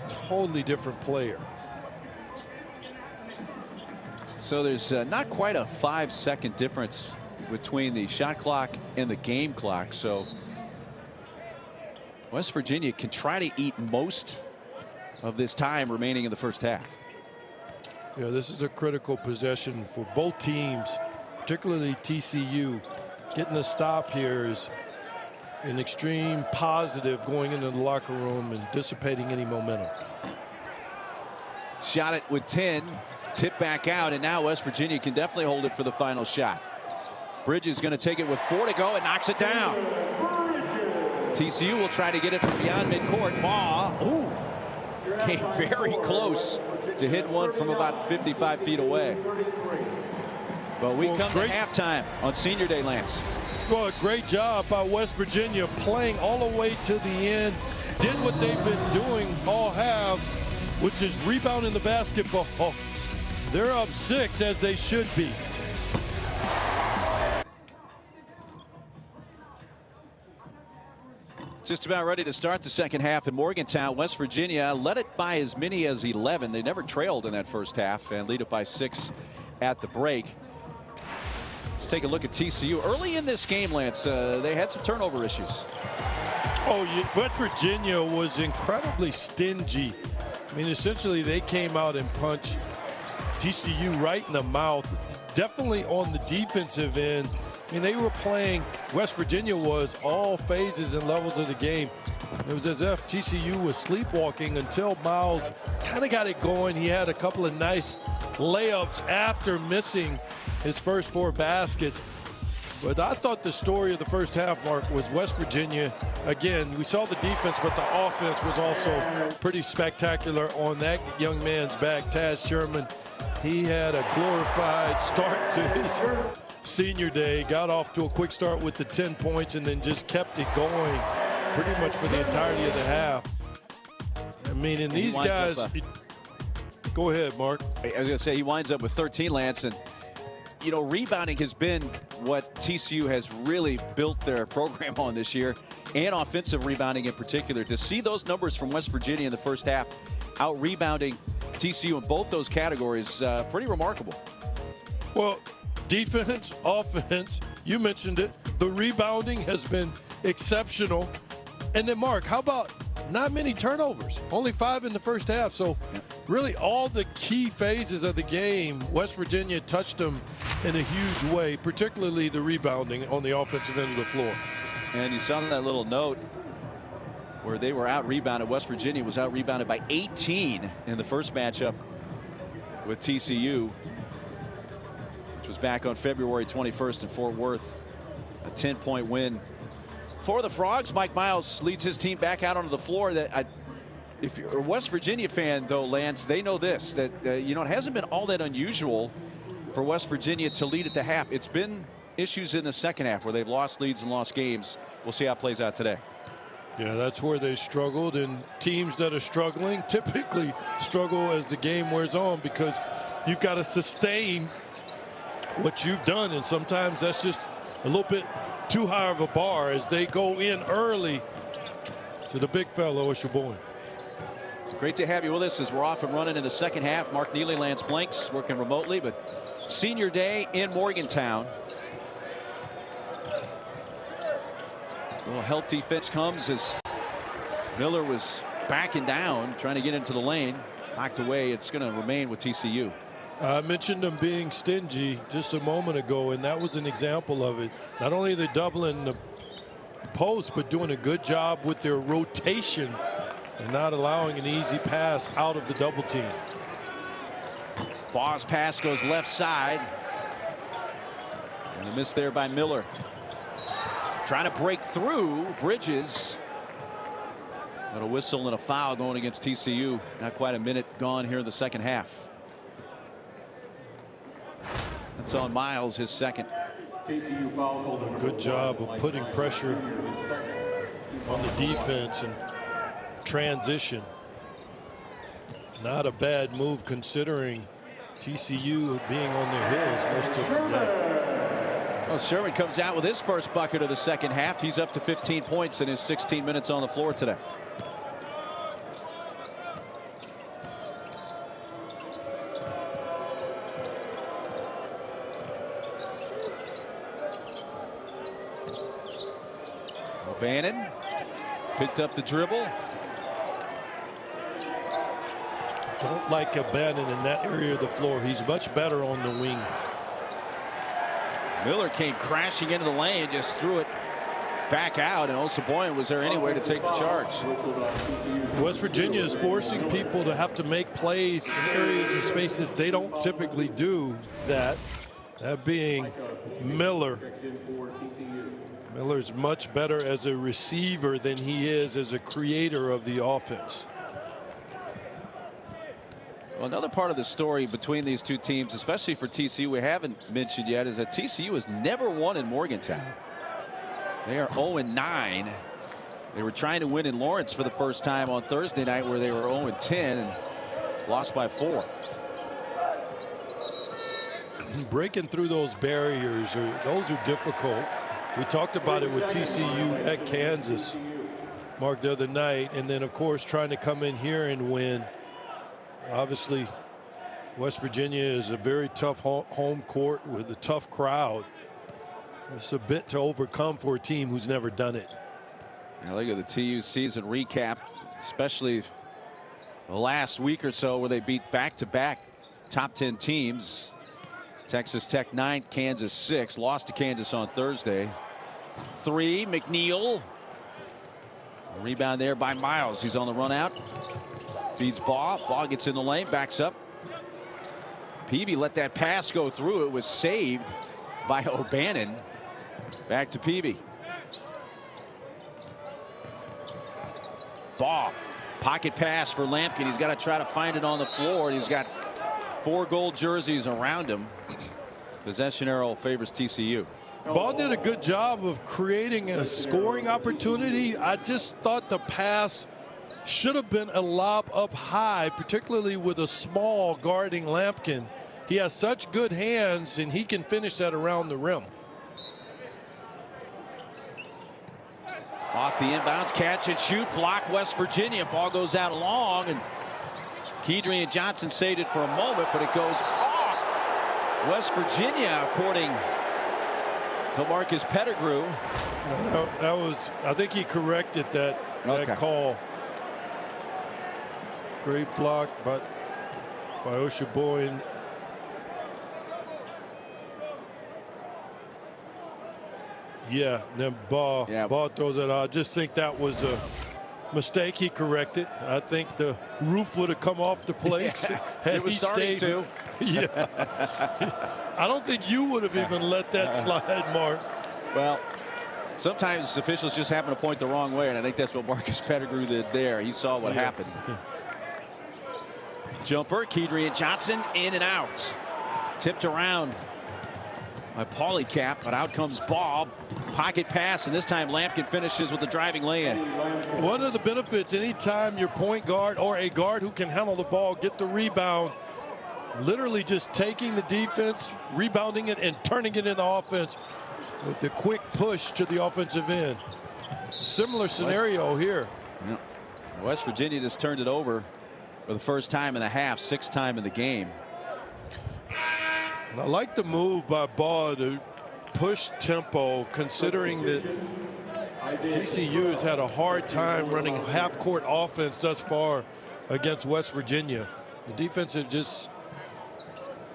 a totally different player. So there's not quite a 5-second difference between the shot clock and the game clock. So West Virginia can try to eat most of this time remaining in the first half. Yeah, this is a critical possession for both teams, particularly TCU. Getting a stop here is an extreme positive going into the locker room and dissipating any momentum. Shot it with 10. Tip back out, and now West Virginia can definitely hold it for the final shot. Bridges going to take it with 4 to go and knocks it down. TCU will try to get it from beyond midcourt. Baugh, ooh, came very close to hit one from about 55 feet away. But we come to halftime on Senior Day, Lance. Well, great job by West Virginia playing all the way to the end. Did what they've been doing all half, which is rebounding the basketball. They're up 6 as they should be. Just about ready to start the second half in Morgantown. West Virginia led it by as many as 11. They never trailed in that first half and lead it by 6 at the break. Let's take a look at TCU. Early in this game, Lance, they had some turnover issues. West Virginia was incredibly stingy. I mean, essentially, they came out and punched TCU right in the mouth. Definitely on the defensive end. I mean, they were playing, West Virginia was all phases and levels of the game. It was as if TCU was sleepwalking until Miles kind of got it going. He had a couple of nice layups after missing his first 4 baskets. But I thought the story of the first half, Mark, was West Virginia. Again, we saw the defense, but the offense was also pretty spectacular on that young man's back, Taz Sherman. He had a glorified start to his Senior Day, got off to a quick start with the 10 points and then just kept it going pretty much for the entirety of the half. I mean, and these guys, go ahead, Mark. I was going to say he winds up with 13, Lance, and you know, rebounding has been what TCU has really built their program on this year, and offensive rebounding in particular. To see those numbers from West Virginia in the first half, out rebounding TCU in both those categories, pretty remarkable. Well, defense, offense, you mentioned it. The rebounding has been exceptional. And then, Mark, how about not many turnovers? Only 5 in the first half. So really all the key phases of the game, West Virginia touched them in a huge way, particularly the rebounding on the offensive end of the floor. And you saw that little note where they were out rebounded. West Virginia was out rebounded by 18 in the first matchup with TCU. Was back on February 21st in Fort Worth. A 10-point win for the Frogs. Mike Miles leads his team back out onto the floor. If you're a West Virginia fan, though, Lance, they know this, that you know, it hasn't been all that unusual for West Virginia to lead at the half. It's been issues in the second half where they've lost leads and lost games. We'll see how it plays out today. Yeah, that's where they struggled, and teams that are struggling typically struggle as the game wears on because you've got to sustain what you've done, and sometimes that's just a little bit too high of a bar as they go in early to the big fellow, Sheboygan. Great to have you with us as we're off and running in the second half. Mark Neely, Lance Blanks working remotely, but Senior Day in Morgantown. A little help defense comes as Miller was backing down, trying to get into the lane. Knocked away. It's going to remain with TCU. I mentioned them being stingy just a moment ago, and that was an example of it. Not only are they doubling the post, but doing a good job with their rotation and not allowing an easy pass out of the double team. Ball's pass goes left side. And a miss there by Miller. Trying to break through Bridges. But a whistle and a foul going against TCU. Not quite a minute gone here in the second half. That's on Miles, his second. TCU foul called. A good job of putting pressure on the defense and transition. Not a bad move considering TCU being on their heels most of the night. Well, Sherman comes out with his first bucket of the second half. He's up to 15 points in his 16 minutes on the floor today. Bannon picked up the dribble. Don't like Bannon in that area of the floor. He's much better on the wing. Miller came crashing into the lane, just threw it back out, and Osaboyan was there anyway to take the charge. West Virginia is forcing people to have to make plays in areas and spaces they don't typically do that. That being Miller. Miller's much better as a receiver than he is as a creator of the offense. Well, another part of the story between these two teams, especially for TCU, we haven't mentioned yet, is that TCU has never won in Morgantown. They are 0-9. They were trying to win in Lawrence for the first time on Thursday night, where they were 0-10 and lost by 4. Breaking through those barriers, those are difficult. We talked about it with TCU at Kansas, Mark, the other night, and then of course trying to come in here and win. Obviously, West Virginia is a very tough home court with a tough crowd. It's a bit to overcome for a team who's never done it. Now look at the TU season recap, especially the last week or so, where they beat back-to-back top 10 teams. Texas Tech 9, Kansas 6, lost to Kansas on Thursday. 3, McNeil. A rebound there by Miles. He's on the run out. Feeds Baugh. Baugh gets in the lane, backs up. Peavy let that pass go through. It was saved by O'Bannon. Back to Peavy. Baugh. Pocket pass for Lampkin. He's got to try to find it on the floor. He's got 4 gold jerseys around him. Possession arrow favors TCU. Baugh did a good job of creating a scoring opportunity. I just thought the pass should have been a lob up high, particularly with a small guarding Lampkin. He has such good hands, and he can finish that around the rim. Off the inbounds, catch and shoot, block West Virginia. Ball goes out long, and Kedrian Johnson saved it for a moment, but it goes off West Virginia, according to Marcus Pettigrew. That was, I think he corrected that call. Great block by Oshaboy. Yeah, then Baugh throws it out. I just think that was a mistake he corrected. I think the roof would have come off the place had it was he starting stayed. to. Yeah. I don't think you would have even let that slide, Mark. Well, sometimes officials just happen to point the wrong way, and I think that's what Marcus Pettigrew did there. He saw what happened. Jumper, Kedrian Johnson, in and out. Tipped around by Pauly-Cap, but out comes Baugh. Pocket pass, and this time Lampkin finishes with the driving lay-in. One of the benefits, anytime your point guard or a guard who can handle the ball, get the rebound, literally just taking the defense, rebounding it, and turning it into offense with the quick push to the offensive end. Similar scenario here. Yeah. West Virginia just turned it over for the first time in the half, 6th time in the game. And I like the move by Baugh to push tempo, considering that TCU has had a hard time running half-court offense thus far against West Virginia. The defense have just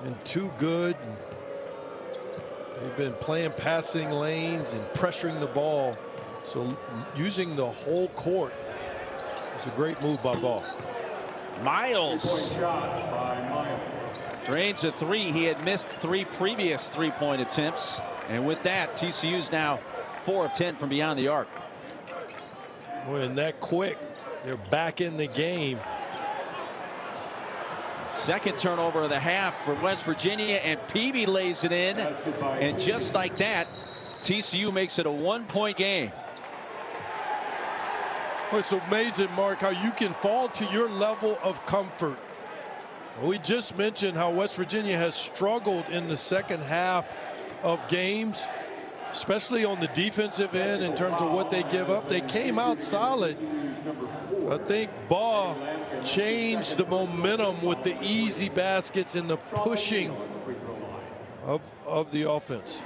been too good. They've been playing passing lanes and pressuring the ball. So using the whole court is a great move by Baugh. Miles drains a 3. He had missed 3 previous 3-point attempts, and with that, TCU's now 4 of 10 from beyond the arc. When that quick, they're back in the game. Second turnover of the half for West Virginia, and Peavy lays it in, and just like that, TCU makes it a 1-point game. Well, it's amazing, Mark, how you can fall to your level of comfort. We just mentioned how West Virginia has struggled in the second half of games, especially on the defensive end in terms of what they give up. They came out solid. I think Baugh changed the momentum with the easy baskets and the pushing of the offense.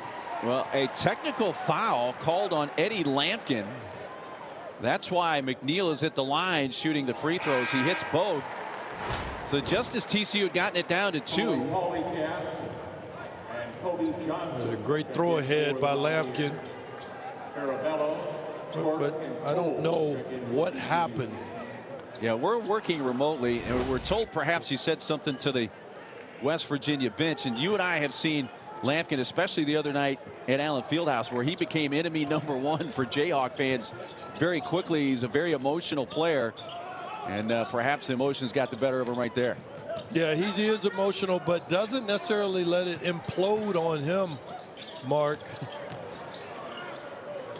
Well, a technical foul called on Eddie Lampkin. That's why McNeil is at the line shooting the free throws. He hits both. So just as TCU had gotten it down to 2. A great throw ahead by Lampkin. But I don't know what happened. Yeah, we're working remotely, and we're told perhaps he said something to the West Virginia bench. And you and I have seen Lampkin, especially the other night at Allen Fieldhouse, where he became enemy #1 for Jayhawk fans very quickly. He's a very emotional player, and perhaps the emotions got the better of him right there. Yeah, he is emotional, but doesn't necessarily let it implode on him, Mark.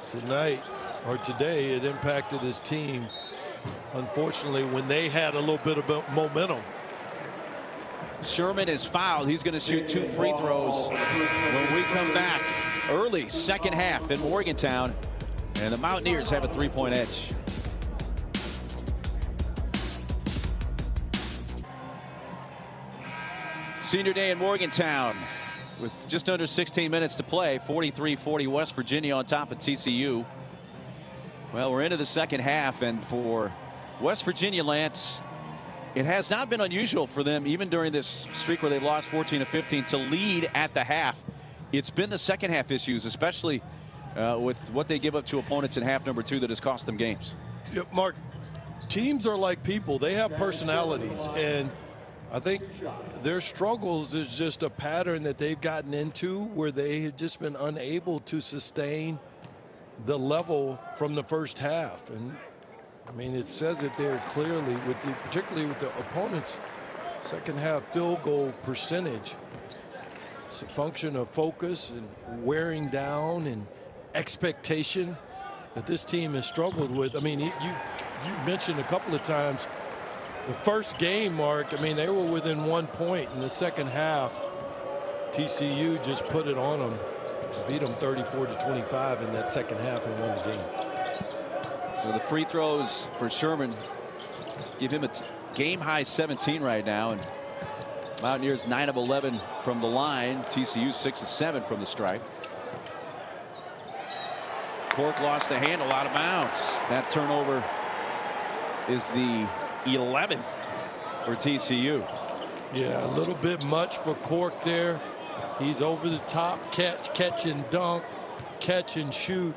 Tonight, or today, it impacted his team, unfortunately, when they had a little bit of momentum. Sherman is fouled. He's going to shoot 2 free throws when we come back. Early second half in Morgantown, and the Mountaineers have a 3-point edge. Senior day in Morgantown with just under 16 minutes to play. 43-40 West Virginia on top of TCU. Well, we're into the second half, and for West Virginia, Lance, it has not been unusual for them, even during this streak where they've lost 14 of 15, to lead at the half. It's been the second half issues, especially with what they give up to opponents in half number 2, that has cost them games. Yeah, Mark, teams are like people. They have personalities, and I think their struggles is just a pattern that they've gotten into where they have just been unable to sustain the level from the first half. And I mean, it says it there clearly, with particularly with the opponent's second half field goal percentage. It's a function of focus and wearing down and expectation that this team has struggled with. I mean, you've mentioned a couple of times the first game, Mark. I mean, they were within 1 point in the second half. TCU just put it on them, beat them 34-25 in that second half, and won the game. So the free throws for Sherman give him a game high 17 right now, and Mountaineers 9 of 11 from the line. TCU 6 of 7 from the stripe. Cork lost the handle out of bounds. That turnover is the 11th for TCU. Yeah, a little bit much for Cork there. He's over the top, catch and dunk, catch and shoot.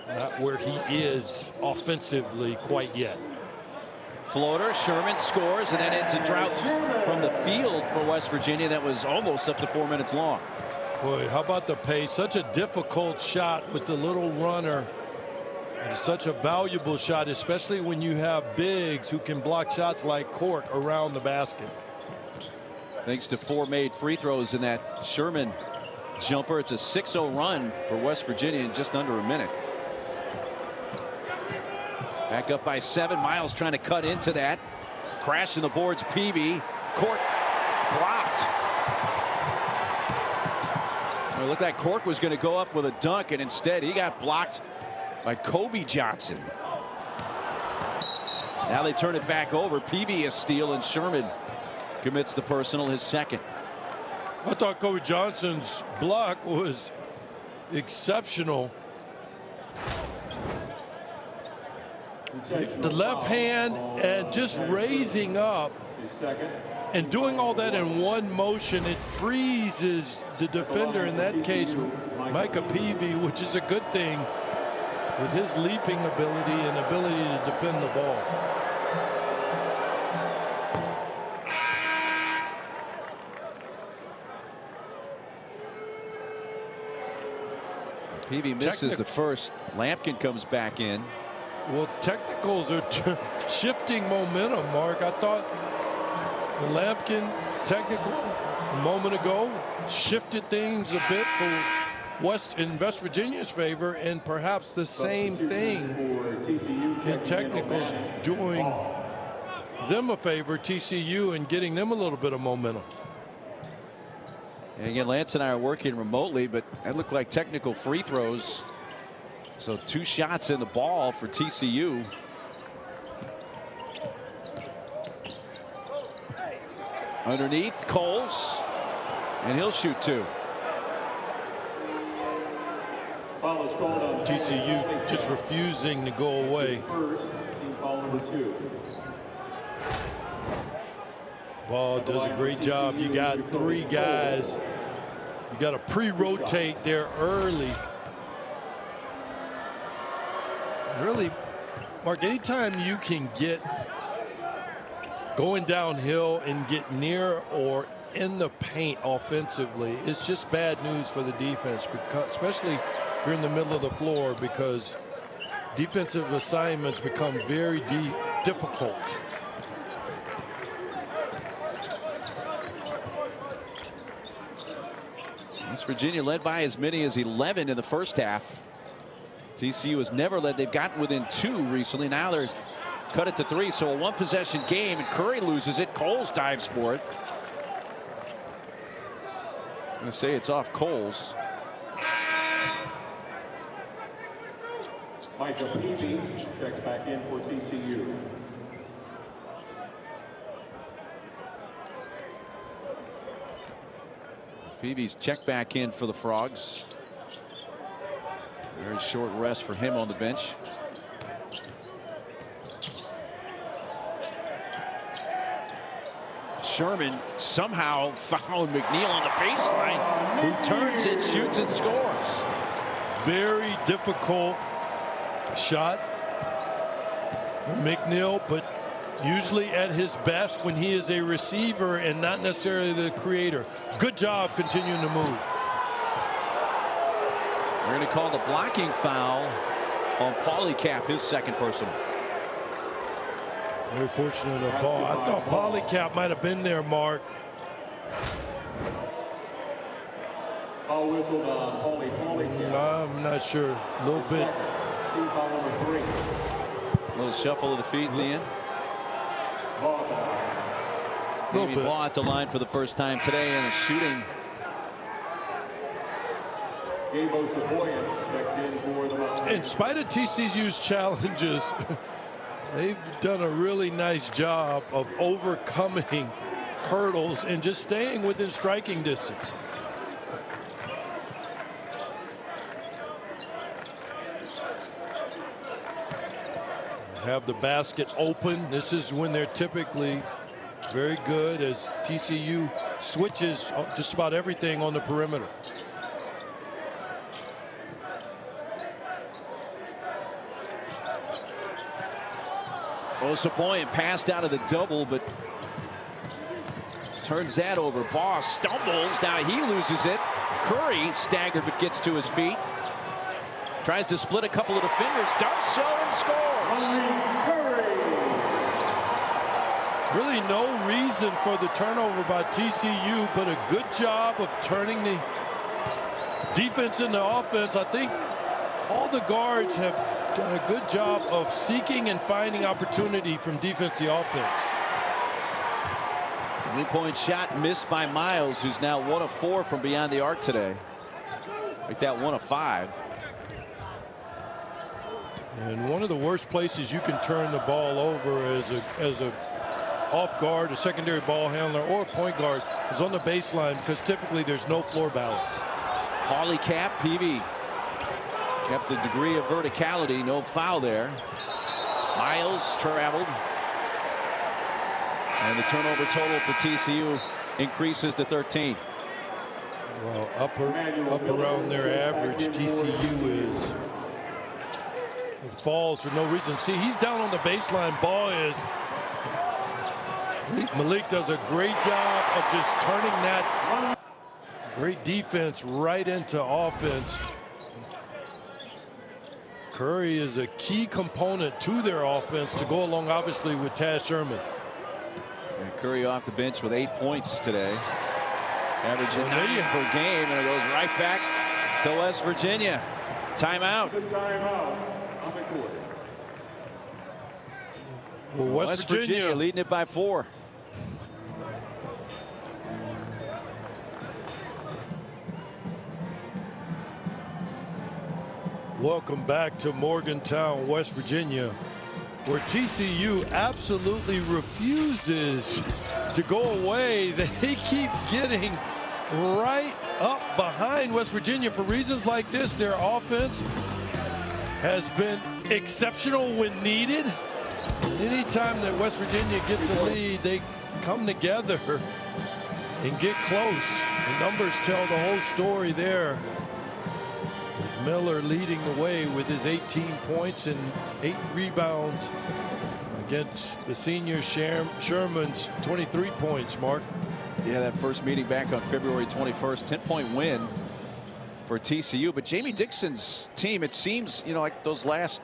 Not where he is offensively quite yet. Floater, Sherman scores, and that ends a drought from the field for West Virginia that was almost up to 4 minutes long. Boy, how about the pace? Such a difficult shot with the little runner. And such a valuable shot, especially when you have bigs who can block shots like Cork around the basket. Thanks to 4 made free throws in that Sherman jumper. It's a 6-0 run for West Virginia in just under a minute. Back up by 7. Miles trying to cut into that. Crashing the boards, Peavy. Cork blocked. It looked like Cork was going to go up with a dunk, and instead he got blocked by Kobe Johnson. Now they turn it back over. Peavy a steal, and Sherman commits the personal, his second. I thought Kobe Johnson's block was exceptional. The left hand and just raising up and doing all that in one motion, it freezes the defender, in that case Micah Peavy, which is a good thing with his leaping ability and ability to defend the ball. Peavy misses the first. Lampkin comes back in. Well, technicals are shifting momentum, Mark. I thought the Lampkin technical a moment ago shifted things a bit for in West Virginia's favor, and perhaps the same thing in technicals doing them a favor, TCU, and getting them a little bit of momentum. And again, Lance and I are working remotely, but that looked like technical free throws. So 2 shots in the ball for TCU. Underneath, Coles, and he'll shoot 2. TCU just refusing to go away. Ball does a great job. You got 3 guys. You got to pre-rotate there early. Really, Mark, anytime you can get going downhill and get near or in the paint offensively, it's just bad news for the defense, because especially if you're in the middle of the floor, because defensive assignments become very difficult West Virginia led by as many as 11 in the first half. TCU has never led. They've gotten within 2 recently. Now they've cut it to 3. So a 1-possession game, and Curry loses it. Coles dives for it. I was going to say it's off Coles. Michael Peavy checks back in for TCU. Peavy's checked back in for the Frogs. Very short rest for him on the bench. Sherman somehow found McNeil on the baseline, who turns it, shoots, and scores. Very difficult shot for McNeil, but usually at his best when he is a receiver and not necessarily the creator. Good job continuing to move. We're going to call the blocking foul on Polycap, his second personal. Very fortunate of ball. I thought Polycap might have been there, Mark. Ball whistled on Polycap. I'm not sure. A little bit. Team foul number 3. A little shuffle of the feet in the end. Maybe ball at the line for the first time today, and a shooting. Gabo Savoyan checks in for the Mountaineers. In spite of TCU's challenges, they've done a really nice job of overcoming hurdles and just staying within striking distance. Have the basket open. This is when they're typically very good, as TCU switches just about everything on the perimeter. Savoyan passed out of the double, but turns that over. Boss stumbles. Now he loses it. Curry staggered but gets to his feet. Tries to split a couple of defenders. Does so and scores. Really no reason for the turnover by TCU, but a good job of turning the defense into offense. I think all the guards have done a good job of seeking and finding opportunity from defense to offense. 3-point shot missed by Miles, who's now 1 of 4 from beyond the arc today. Like that 1 of 5. And one of the worst places you can turn the ball over as a off guard, a secondary ball handler, or a point guard is on the baseline, because typically there's no floor balance. Polycap, Peavy kept the degree of verticality, no foul there. Miles traveled. And the turnover total for TCU increases to 13. Well, up around their average, TCU is. It falls for no reason. See, he's down on the baseline. Ball is. Malik does a great job of just turning that great defense right into offense. Curry is a key component to their offense to go along, obviously, with Taz Sherman. And Curry off the bench with 8 points today, averaging 9 per game, and it goes right back to West Virginia. Timeout. Timeout on the court. Well, West Virginia leading it by 4. Welcome back to Morgantown, West Virginia, where TCU absolutely refuses to go away. They keep getting right up behind West Virginia for reasons like this. Their offense has been exceptional when needed. Anytime that West Virginia gets a lead, they come together and get close. The numbers tell the whole story there. Miller leading the way with his 18 points and 8 rebounds against the senior Sherman's 23 points, Mark. Yeah, that first meeting back on February 21st, 10-point win for TCU. But Jamie Dixon's team, it seems, you know, like those last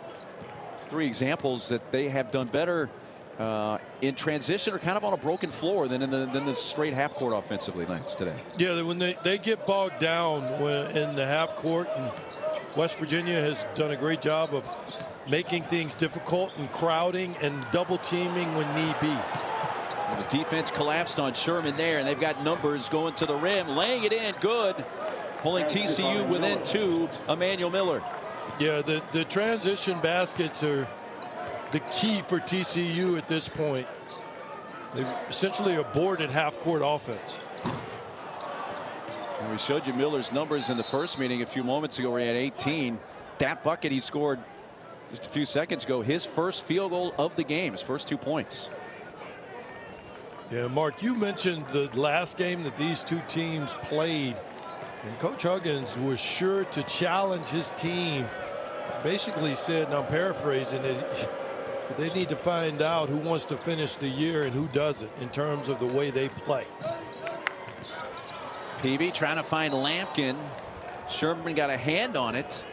3 examples, that they have done better in transition or kind of on a broken floor than in the straight half court offensively Lance today. Yeah, when they get bogged down in the half court, and West Virginia has done a great job of making things difficult and crowding and double teaming when need be. Well, the defense collapsed on Sherman there, and they've got numbers going to the rim, laying it in good, pulling TCU within 2. Emmanuel Miller. Yeah, the transition baskets are the key for TCU at this point. They've essentially aborted half-court offense. And we showed you Miller's numbers in the first meeting a few moments ago where he had 18. That bucket he scored just a few seconds ago, his first field goal of the game, his first 2 points. Yeah, Mark, you mentioned the last game that these two teams played, and Coach Huggins was sure to challenge his team. Basically said, and I'm paraphrasing it, they need to find out who wants to finish the year and who doesn't in terms of the way they play. Peavy trying to find Lampkin. Sherman got a hand on it.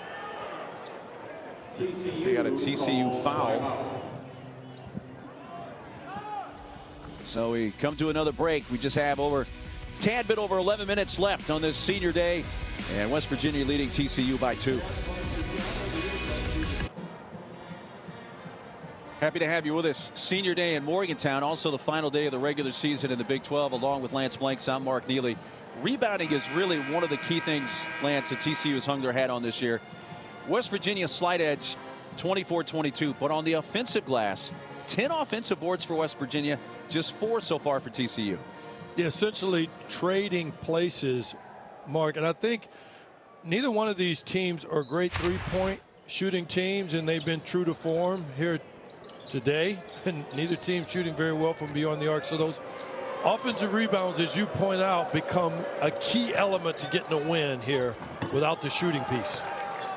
They got a TCU foul. So we come to another break. We just have tad bit over 11 minutes left on this senior day, and West Virginia leading TCU by 2. Happy to have you with us. Senior day in Morgantown, also the final day of the regular season in the Big 12, along with Lance Blanks. I'm Mark Neely. Rebounding is really one of the key things, Lance, that TCU has hung their hat on this year. West Virginia slight edge, 24-22, but on the offensive glass, 10 offensive boards for West Virginia, just 4 so far for TCU. Yeah, essentially trading places, Mark, and I think neither one of these teams are great three-point shooting teams, and they've been true to form here today, and neither team shooting very well from beyond the arc. So those offensive rebounds, as you point out, become a key element to getting a win here without the shooting piece.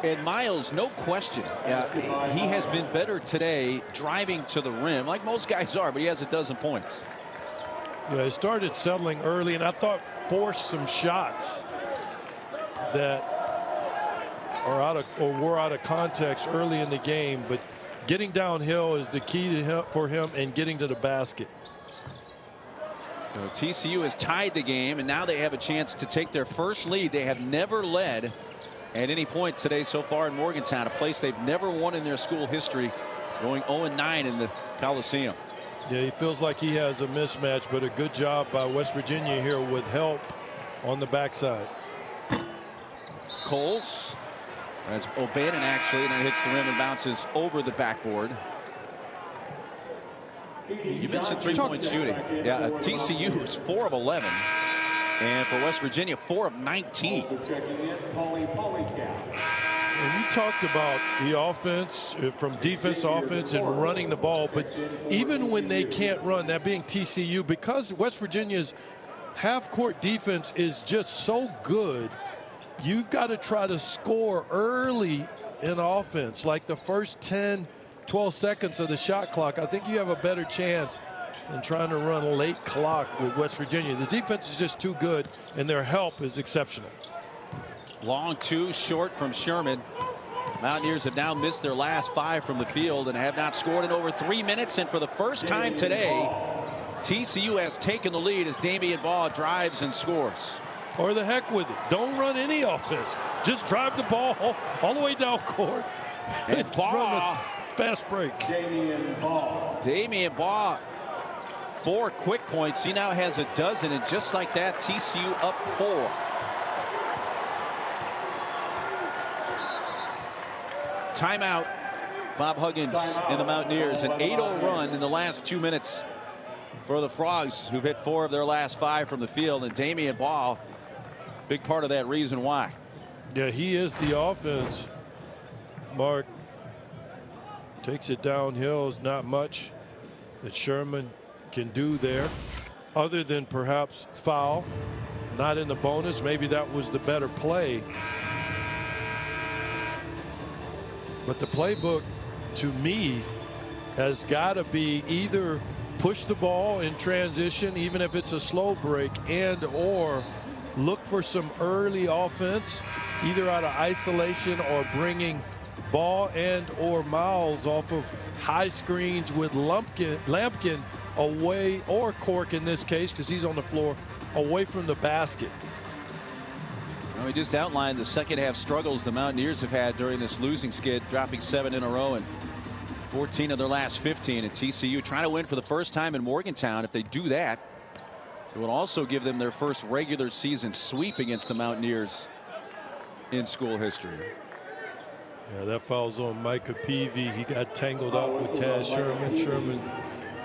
And Miles, no question, he has been better today driving to the rim, like most guys are, but he has a dozen points. Yeah, he started settling early, and I thought forced some shots that are were out of context early in the game, but getting downhill is the key to for him, and getting to the basket. So TCU has tied the game, and now they have a chance to take their first lead. They have never led at any point today so far in Morgantown, a place they've never won in their school history, going 0-9 in the Coliseum. Yeah, he feels like he has a mismatch, but a good job by West Virginia here with help on the backside. Coles, that's O'Bannon actually, and it hits the rim and bounces over the backboard. You mentioned three-point shooting. Yeah, TCU is 4 of 11. And for West Virginia, 4 of 19. Also checking in, And you talked about the offense, from defense to offense and running the ball, but even when they can't run, that being TCU, because West Virginia's half-court defense is just so good, you've got to try to score early in offense, like the first 10, 12 seconds of the shot clock. I think you have a better chance than trying to run a late clock with West Virginia. The defense is just too good, and their help is exceptional. Long 2 short from Sherman. Mountaineers have now missed their last 5 from the field and have not scored in over 3 minutes. And for the first time today, TCU has taken the lead as Damian Baugh drives and scores. Or the heck with it. Don't run any offense. Just drive the ball all the way down court. And Baugh, fast break. Damian Baugh, 4 quick points. He now has a dozen, and just like that, TCU up 4. Timeout. Bob Huggins and the Mountaineers. An 8-0 run in the last 2 minutes for the Frogs, who've hit 4 of their last 5 from the field. And Damian Baugh, big part of that reason why. Yeah, he is the offense. Mark takes it downhill. Is not much that Sherman can do there, other than perhaps foul. Not in the bonus. Maybe that was the better play. But the playbook, to me, has got to be either push the ball in transition, even if it's a slow break, and or look for some early offense, either out of isolation or bringing Ball and or Miles off of high screens with Lampkin away, or Cork in this case because he's on the floor, away from the basket. Well, we just outlined the second half struggles the Mountaineers have had during this losing skid, dropping 7 in a row and 14 of their last 15. And TCU trying to win for the first time in Morgantown. If they do that, it will also give them their first regular season sweep against the Mountaineers in school history. Yeah, that foul's on Micah Peavy. He got tangled up with Taz Sherman. Sherman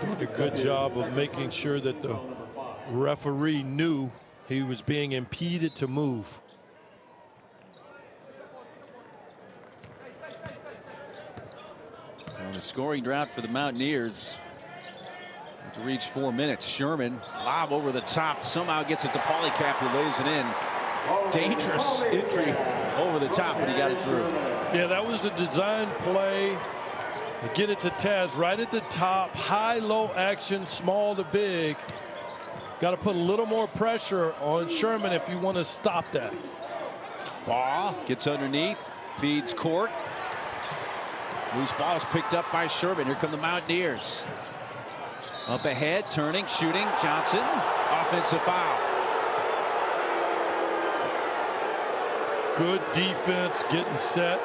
doing a good job of making sure that the referee knew he was being impeded to move. Well, the scoring drought for the Mountaineers to reach 4 minutes. Sherman lob over the top, somehow gets it to Polycap, who lays it in. Dangerous entry over the top, but he got it through. Yeah, that was the design play. Get it to Taz right at the top. High, low action, small to big. Got to put a little more pressure on Sherman if you want to stop that. Ball gets underneath, feeds Court. Loose ball is picked up by Sherman. Here come the Mountaineers. Up ahead, turning, shooting. Johnson, offensive foul. Good defense, getting set.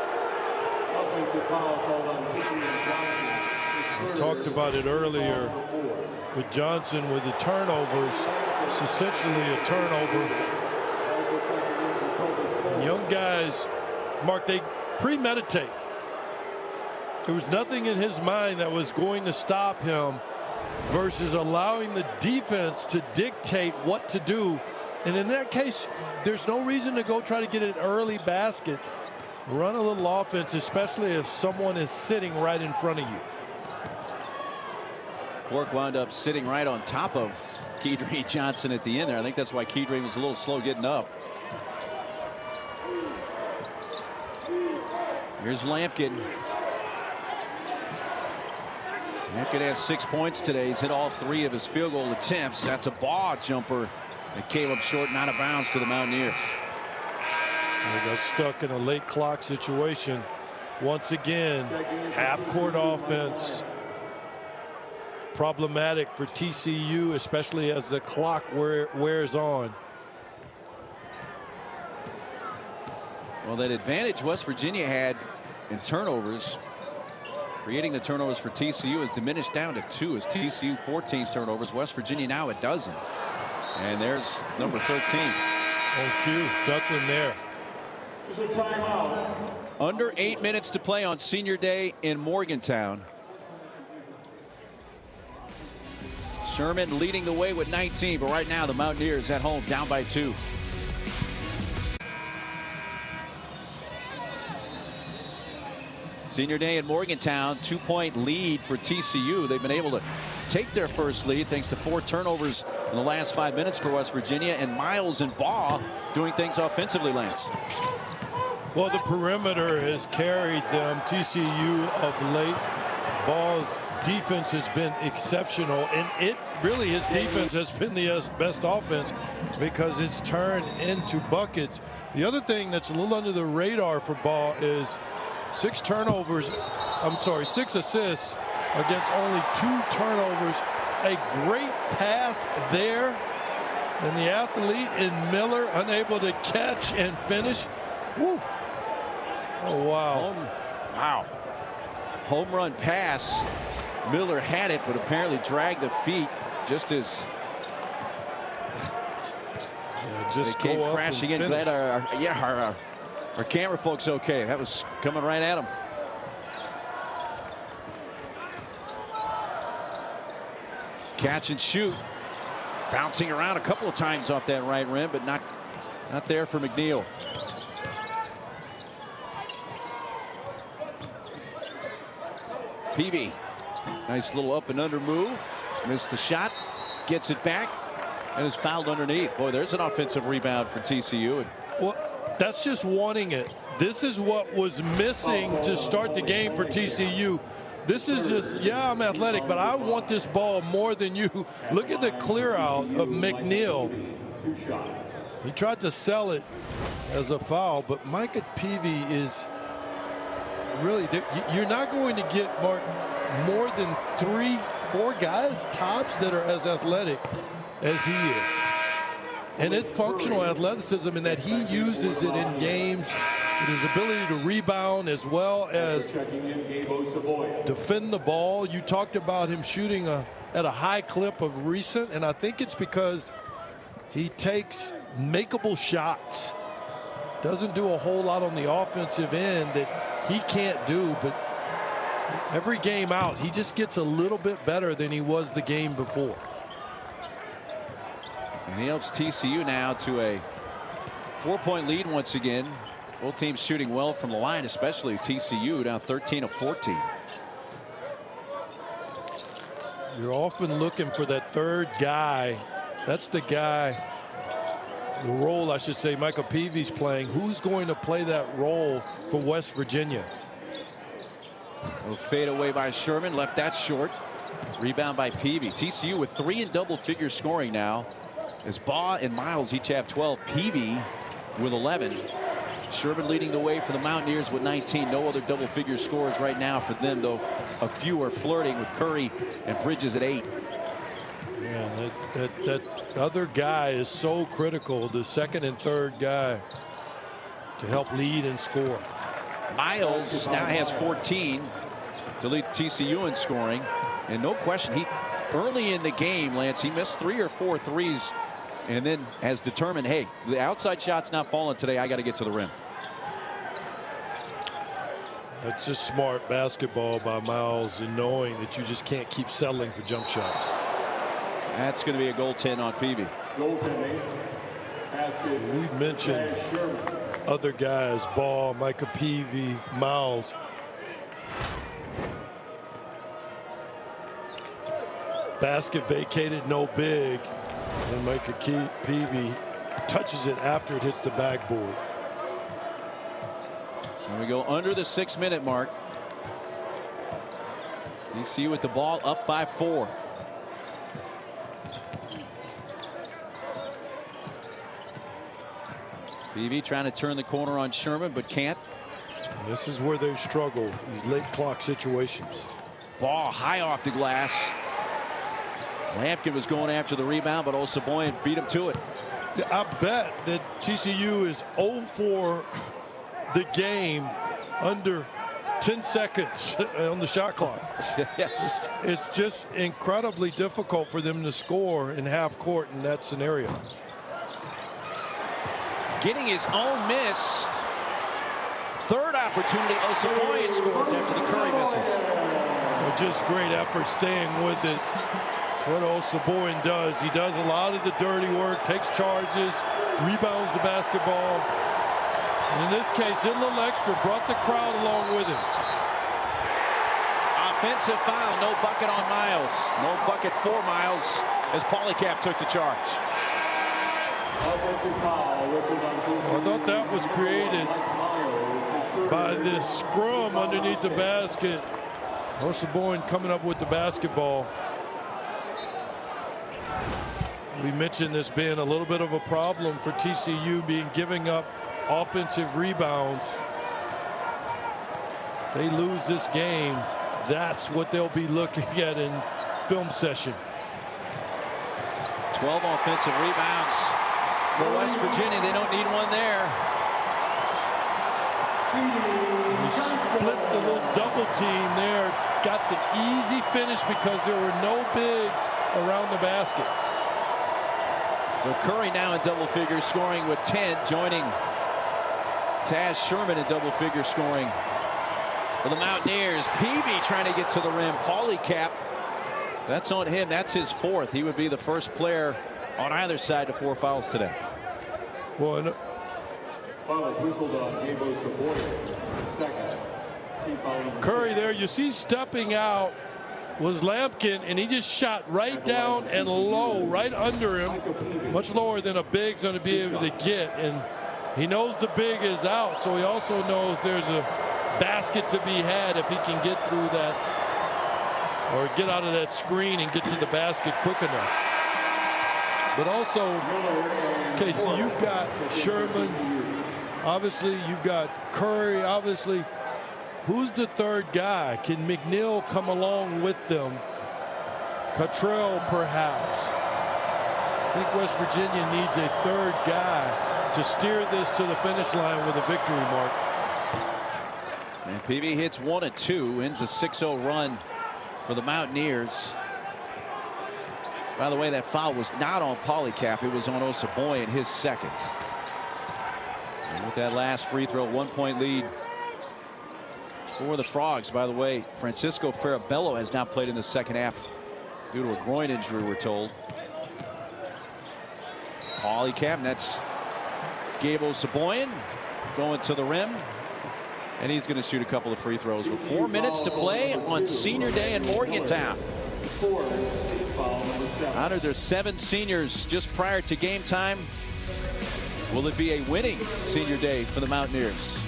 Offensive foul called on Johnson. We talked about it earlier with Johnson with the turnovers. It's essentially a turnover. And young guys, Mark, they premeditate. There was nothing in his mind that was going to stop him versus allowing the defense to dictate what to do. And in that case, there's no reason to go try to get an early basket. Run a little offense, especially if someone is sitting right in front of you. Cork wound up sitting right on top of Keydre Johnson at the end there. I think that's why Keydre was a little slow getting up. Here's Lampkin. Lampkin has 6 points today. He's hit all 3 of his field goal attempts. That's a ball jumper that came up short and out of bounds to the Mountaineers. They got stuck in a late clock situation. Once again, half-court offense. Problematic for TCU, especially as the clock wears on. Well, that advantage West Virginia had in turnovers, creating the turnovers for TCU, has diminished down to 2 as TCU 14 turnovers. West Virginia now a dozen. And there's number 13. On cue, nothing there. Under 8 minutes to play on Senior Day in Morgantown. Sherman leading the way with 19, but right now the Mountaineers at home down by 2. Senior Day in Morgantown, 2-point lead for TCU. They've been able to take their first lead thanks to 4 turnovers in the last 5 minutes for West Virginia, and Miles and Baugh doing things offensively, Lance. Well, the perimeter has carried them. TCU of late. Ball's defense has been exceptional, and it really, his defense has been the best offense because it's turned into buckets. The other thing that's a little under the radar for Ball is 6 assists against only 2 turnovers. A great pass there, and the athlete in Miller unable to catch and finish. Woo. Oh, wow. Wow. Home run pass. Miller had it, but apparently dragged the feet just as just they came crashing in. Glad our camera folks okay. That was coming right at him. Catch and shoot. Bouncing around a couple of times off that right rim, but not there for McNeil. Peavy, nice little up and under move. Missed the shot, gets it back, and is fouled underneath. Boy, there's an offensive rebound for TCU. Well, that's just wanting it. This is what was missing to start the game for TCU. This is just, yeah, I'm athletic, but I want this ball more than you. Look at the clear out of McNeil. He tried to sell it as a foul, but Micah Peavy is really, you're not going to get, Mark, more than 3-4 guys tops that are as athletic as he is. And it's functional athleticism in that he uses it in games with his ability to rebound as well as defend the ball. You talked about him shooting at a high clip of recent, and I think it's because he takes makeable shots. Doesn't do a whole lot on the offensive end that he can't do, but every game out, he just gets a little bit better than he was the game before. And he helps TCU now to a 4-point lead once again. Both teams shooting well from the line, especially TCU down 13 of 14. You're often looking for that third guy. That's the guy, the role I should say Michael Peavy's playing. Who's going to play that role for West Virginia? A fade away by Sherman, left that short. Rebound by Peavy. TCU with 3 in double-figure scoring now, as Baugh and Miles each have 12. Peavy with 11. Sherman leading the way for the Mountaineers with 19. No other double-figure scores right now for them, though a few are flirting with Curry and Bridges at 8. Yeah, that other guy is so critical, the second and third guy, to help lead and score. Miles now has 14 to lead TCU in scoring, and no question, he early in the game, Lance, he missed 3 or 4 threes and then has determined, hey, the outside shot's not falling today, I got to get to the rim. That's just smart basketball by Miles, and knowing that you just can't keep settling for jump shots. That's going to be a goaltend on Peavy. We mentioned other guys, Ball, Micah Peavy, Miles. Basket vacated, no big. And Micah Peavy touches it after it hits the backboard. So we go under the 6-minute mark. TCU with the ball up by 4. Peavy trying to turn the corner on Sherman, but can't. This is where they've struggled, these late clock situations. Ball high off the glass. Lampkin was going after the rebound, but Osaboyan beat him to it. I bet that TCU is 0 for the game under 10 seconds on the shot clock. Yes. It's just incredibly difficult for them to score in half court in that scenario. Getting his own miss. Third opportunity, Osaboyan scores after the Curry misses. Well, just great effort staying with it. That's what Osaboyan does. He does a lot of the dirty work, takes charges, rebounds the basketball. And in this case, did a little extra, brought the crowd along with him. Offensive foul, no bucket on Miles. No bucket for Miles as Polycap took the charge. I thought that was created by this scrum underneath the basket. Osaboyan coming up with the basketball. We mentioned this being a little bit of a problem for TCU, giving up offensive rebounds. They lose this game, that's what they'll be looking at in film session. 12 offensive rebounds for West Virginia. They don't need one there. We split the little double team there. Got the easy finish because there were no bigs around the basket. So Curry now in double figures scoring with 10, joining Taz Sherman in double figure scoring for the Mountaineers. Peavy trying to get to the rim. Polycap, that's on him. That's his 4th. He would be the first player on either side to 4 fouls today. Well, Fouls whistled on Gabo Saboya. Second. Team foul number Curry 6. there, you see stepping out was Lampkin, and he just shot right down and low, right under him, much lower than a big's going to be able to get. And he knows the big is out, so he also knows there's a basket to be had if he can get through that or get out of that screen and get to the basket quick enough. But also, okay, so you've got Sherman, obviously you've got Curry, obviously Who's the third guy? Can McNeil come along with them? Cottrell, perhaps. I think West Virginia needs a third guy to steer this to the finish line with a victory, Mark. And PV hits 1 and 2, ends a 6-0 run for the Mountaineers. By the way, that foul was not on Polycap. It was on Osaboyan, his second. And with that last free throw, 1-point lead for the Frogs. By the way, Francisco Farabello has not played in the second half due to a groin injury, we're told. Polycap, that's Gabe Osaboyan going to the rim. And he's going to shoot a couple of free throws with 4 minutes to play on senior day in Morgantown. Honored their 7 seniors just prior to game time. Will it be a winning senior day for the Mountaineers?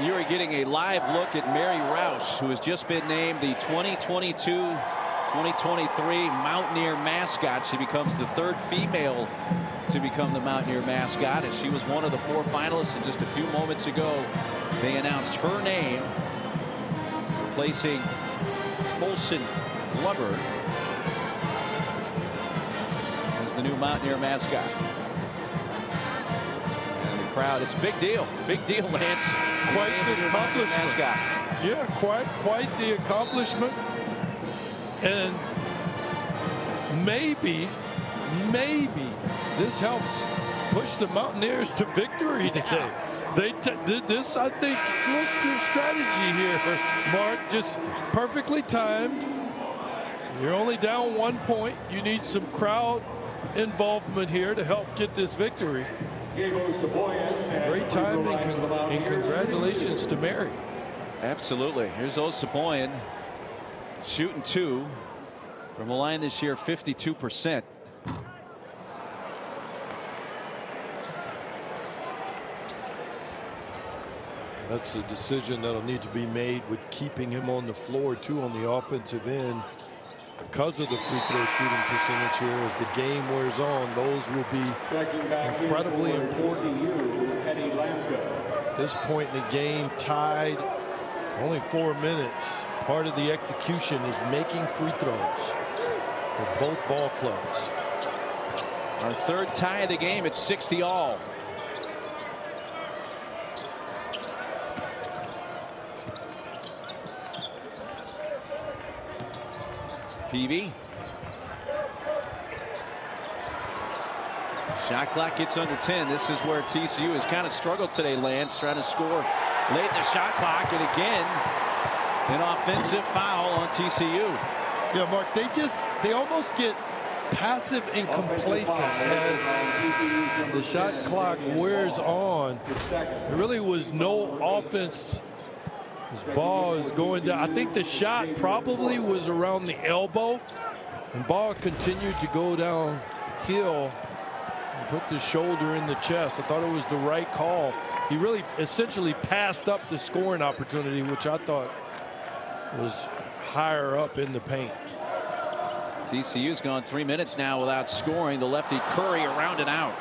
You are getting a live look at Mary Roush, who has just been named the 2022-2023 Mountaineer mascot. She becomes the 3rd female to become the Mountaineer mascot, and she was one of the 4 finalists. And just a few moments ago, they announced her name, replacing Molson Glover as the new Mountaineer mascot. And the crowd, it's a big deal, Lance. Quite the accomplishment. Yeah, quite the accomplishment. And maybe this helps push the Mountaineers to victory today. This, I think, was your strategy here, Mark. Just perfectly timed. You're only down 1 point. You need some crowd involvement here to help get this victory. Great timing, and congratulations to Mary. Absolutely. Here's Osaboyan shooting 2 from the line this year, 52%. That's a decision that'll need to be made with keeping him on the floor too on the offensive end. Because of the free throw shooting percentage here, as the game wears on, those will be incredibly important. At this point in the game, tied, only 4 minutes. Part of the execution is making free throws for both ball clubs. Our 3rd tie of the game at 60 all. PV. Shot clock gets under 10. This is where TCU has kind of struggled today, Lance, trying to score late in the shot clock. And again, an offensive foul on TCU. Yeah, Mark, they almost get passive and complacent as the shot clock wears on. There really was no offense. This ball is going down. I think the shot probably was around the elbow, and ball continued to go downhill and put the shoulder in the chest. I thought it was the right call. He really essentially passed up the scoring opportunity, which I thought was higher up in the paint. TCU's gone 3 minutes now without scoring. The lefty Curry around and out.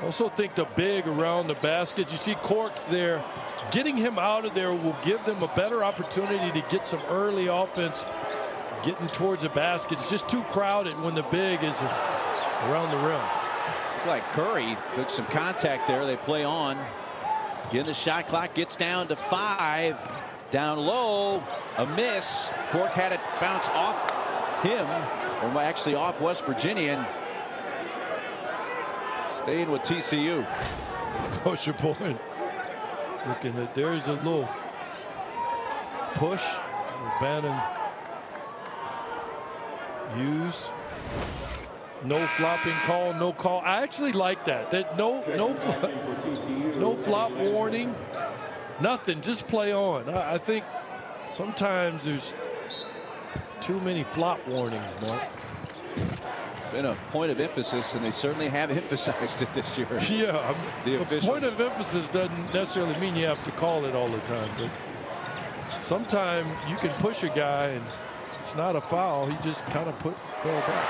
Also think the big around the basket. You see Corks there. Getting him out of there will give them a better opportunity to get some early offense getting towards the basket. It's just too crowded when the big is around the rim. Looked like Curry took some contact there. They play on. Again, the shot clock gets down to 5. Down low, a miss. Cork had it bounce off him, or actually off West Virginia, and staying with TCU. Coach, your point. Looking at, there's a little push. Bannon use. No flopping call, no call. I actually like that. No flop warning. Nothing, just play on. I think sometimes there's too many flop warnings, Mark. Been a point of emphasis, and they certainly have emphasized it this year. Yeah, the point of emphasis doesn't necessarily mean you have to call it all the time, but sometimes you can push a guy and It's not a foul. He just kind of fell back.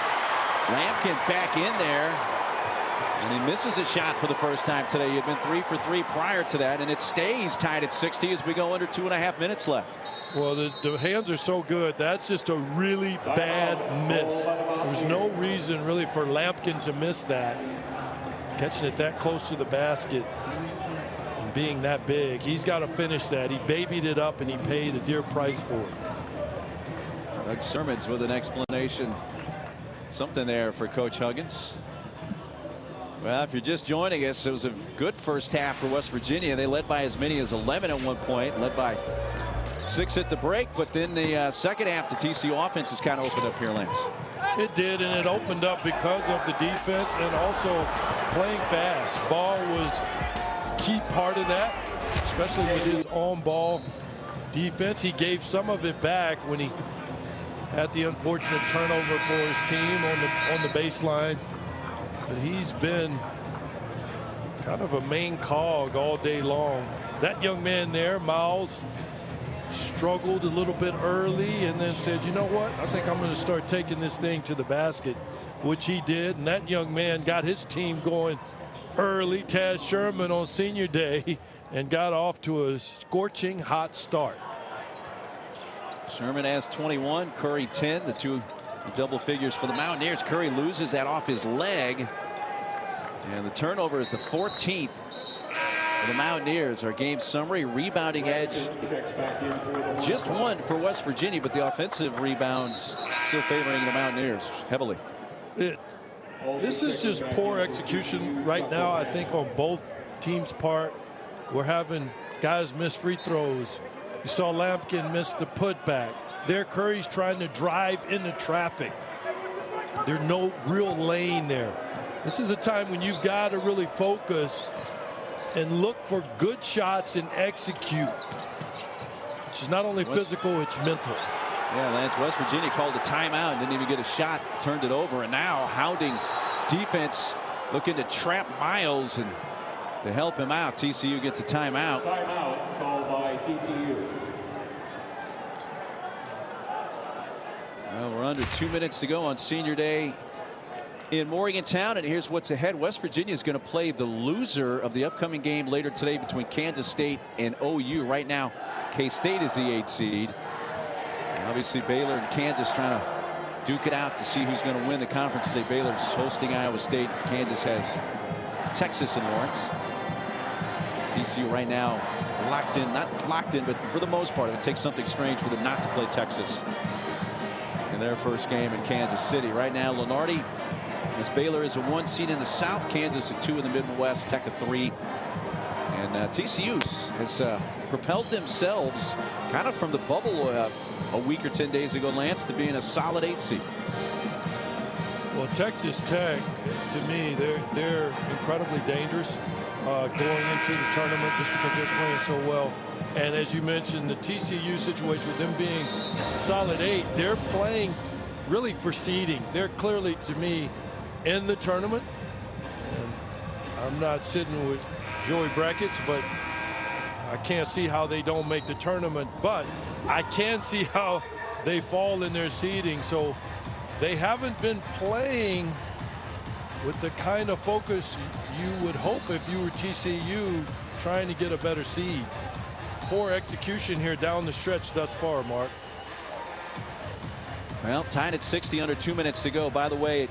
Lampkin back in there. And he misses a shot for the first time today. He had been 3 for 3 prior to that, and it stays tied at 60 as we go under 2.5 minutes left. Well, the hands are so good. That's just a really bad miss. There's no reason really for Lampkin to miss that. Catching it that close to the basket and being that big. He's got to finish that. He babied it up and he paid a dear price for it. Doug Sermons with an explanation. Something there for Coach Huggins. Well, if you're just joining us, it was a good first half for West Virginia. They led by as many as 11 at one point, led by 6 at the break. But then the second half, the TCU offense has kind of opened up here, Lance. It did, and it opened up because of the defense and also playing fast. Ball was a key part of that, especially with his on-ball defense. He gave some of it back when he had the unfortunate turnover for his team on the baseline. But he's been kind of a main cog all day long. That young man there, Miles, struggled a little bit early and then said, you know what, I think I'm going to start taking this thing to the basket, which he did. And that young man got his team going early. Taz Sherman on senior day and got off to a scorching hot start. Sherman has 21, Curry 10, the two double figures for the Mountaineers. Curry loses that off his leg, and the turnover is the 14th for the Mountaineers. Our game summary: rebounding edge just one for West Virginia, but the offensive rebounds still favoring the Mountaineers heavily. This is just poor execution right now, I think, on both teams' part. We're having guys miss free throws. You saw Lampkin miss the putback. There, Curry's trying to drive into traffic. There's no real lane there. This is a time when you've got to really focus and look for good shots and execute, which is not only physical, it's mental. Yeah, Lance, West Virginia called a timeout, didn't even get a shot, turned it over, and now hounding defense looking to trap Miles and to help him out. TCU gets a timeout. Timeout called by TCU. Well, we're under 2 minutes to go on senior day in Morgantown, and here's what's ahead. West Virginia is going to play the loser of the upcoming game later today between Kansas State and OU. Right now, K-State is the 8th seed. And obviously, Baylor and Kansas trying to duke it out to see who's going to win the conference today. Baylor's hosting Iowa State. Kansas has Texas and Lawrence. TCU right now locked in, not locked in, but for the most part, it would take something strange for them not to play Texas in their first game in Kansas City. Right now, Lenardi, as Baylor is a 1 seed in the South, Kansas a 2 in the Midwest, Tech a 3. And TCU has propelled themselves kind of from the bubble a week or 10 days ago, Lance, to being a solid 8 seed. Well, Texas Tech, to me, they're incredibly dangerous going into the tournament just because they're playing so well. And as you mentioned, the TCU situation with them being solid 8, they're playing really for seeding. They're clearly, to me, in the tournament. And I'm not sitting with Joey Brackets, but I can't see how they don't make the tournament. But I can see how they fall in their seeding. So they haven't been playing with the kind of focus you would hope if you were TCU trying to get a better seed. Poor execution here down the stretch thus far, Mark. Well, tied at 60, under 2 minutes to go. By the way,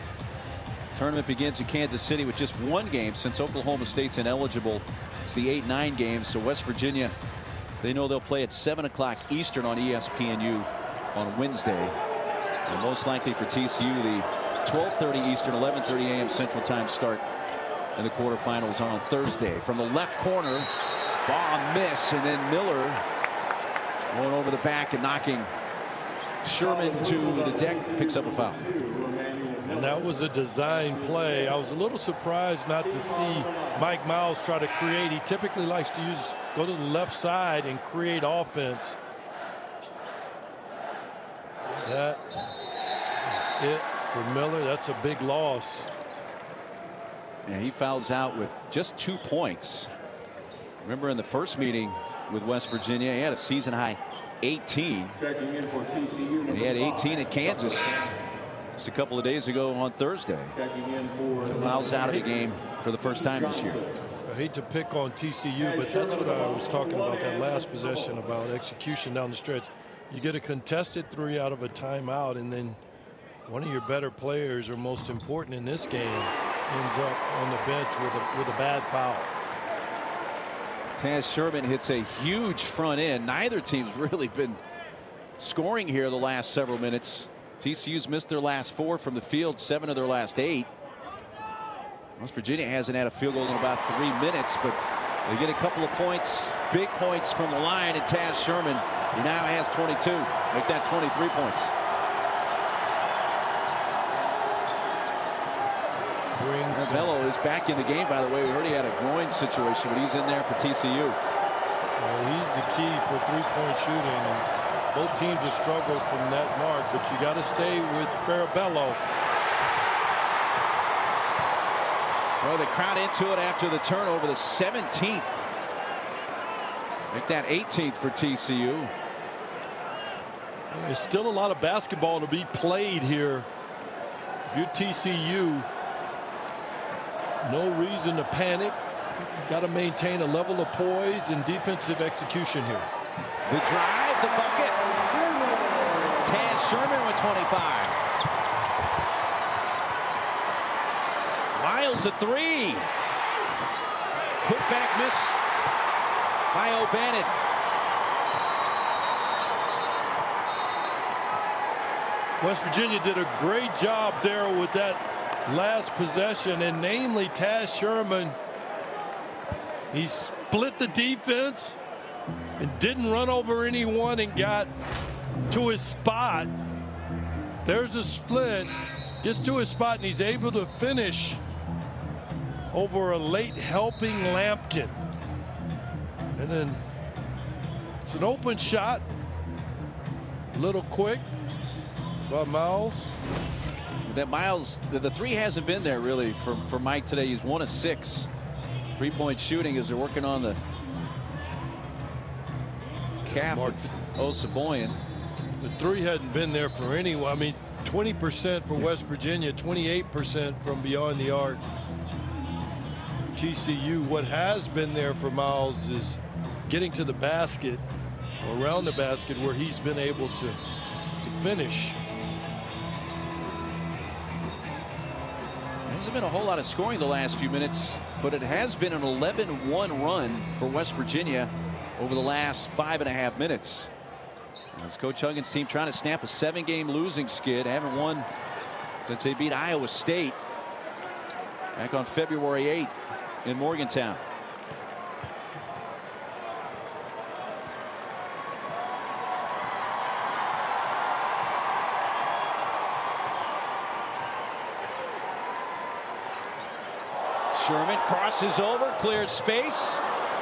tournament begins in Kansas City with just 1 game since Oklahoma State's ineligible. It's the 8-9 game, so West Virginia, they know they'll play at 7 o'clock Eastern on ESPNU on Wednesday. And most likely for TCU, the 12:30 Eastern, 11:30 a.m. Central Time start in the quarterfinals on Thursday. From the left corner, bomb miss, and then Miller going over the back and knocking Sherman to the deck, picks up a foul. And that was a design play. I was a little surprised not to see Mike Miles try to create. He typically likes to go to the left side and create offense. That is it for Miller. That's a big loss. And he fouls out with just 2 points. Remember in the first meeting with West Virginia, he had a season high 18. Checking in for TCU. And he had 18 at Kansas just a couple of days ago on Thursday. Checking in for Fouls out of the game for the first time this year. I hate to pick on TCU, but that's what I was talking about, that last possession, about execution down the stretch. You get a contested 3 out of a timeout, and then one of your better players, or most important in this game, ends up on the bench with a bad foul. Taz Sherman hits a huge front end. Neither team's really been scoring here the last several minutes. TCU's missed their last 4 from the field, 7 of their last 8. West Virginia hasn't had a field goal in about 3 minutes, but they get a couple of points, big points from the line, and Taz Sherman, who now has 22, make that 23 points. Bello is back in the game, by the way. We heard he had a groin situation, but he's in there for TCU. Well, he's the key for three-point shooting. And both teams have struggled from that mark, but you got to stay with Farabello. Well, they crowd into it after the turnover, the 17th. Make that 18th for TCU. There's still a lot of basketball to be played here. If you're TCU, no reason to panic. You've got to maintain a level of poise and defensive execution here. The drive, the bucket. Taz Sherman with 25. Miles a 3. Put back miss by O'Bannon. West Virginia did a great job there with that last possession, and namely Taz Sherman. He split the defense and didn't run over anyone and got to his spot. There's a split, gets to his spot, and he's able to finish over a late helping Lampkin. And then it's an open shot, a little quick by Miles. That Miles, the 3 hasn't been there really for Mike today. He's 1 of 6. 3-point shooting as they're working on the calf of Osaboyan. The 3 hadn't been there for anyone. I mean, 20% for West Virginia, 28% from beyond the arc. TCU, what has been there for Miles is getting to the basket, or around the basket, where he's been able to finish. Hasn't been a whole lot of scoring the last few minutes, but it has been an 11-1 run for West Virginia over the last 5.5 minutes. As Coach Huggins' team trying to snap a 7-game losing skid. Haven't won since they beat Iowa State back on February 8th in Morgantown. Sherman crosses over, clears space,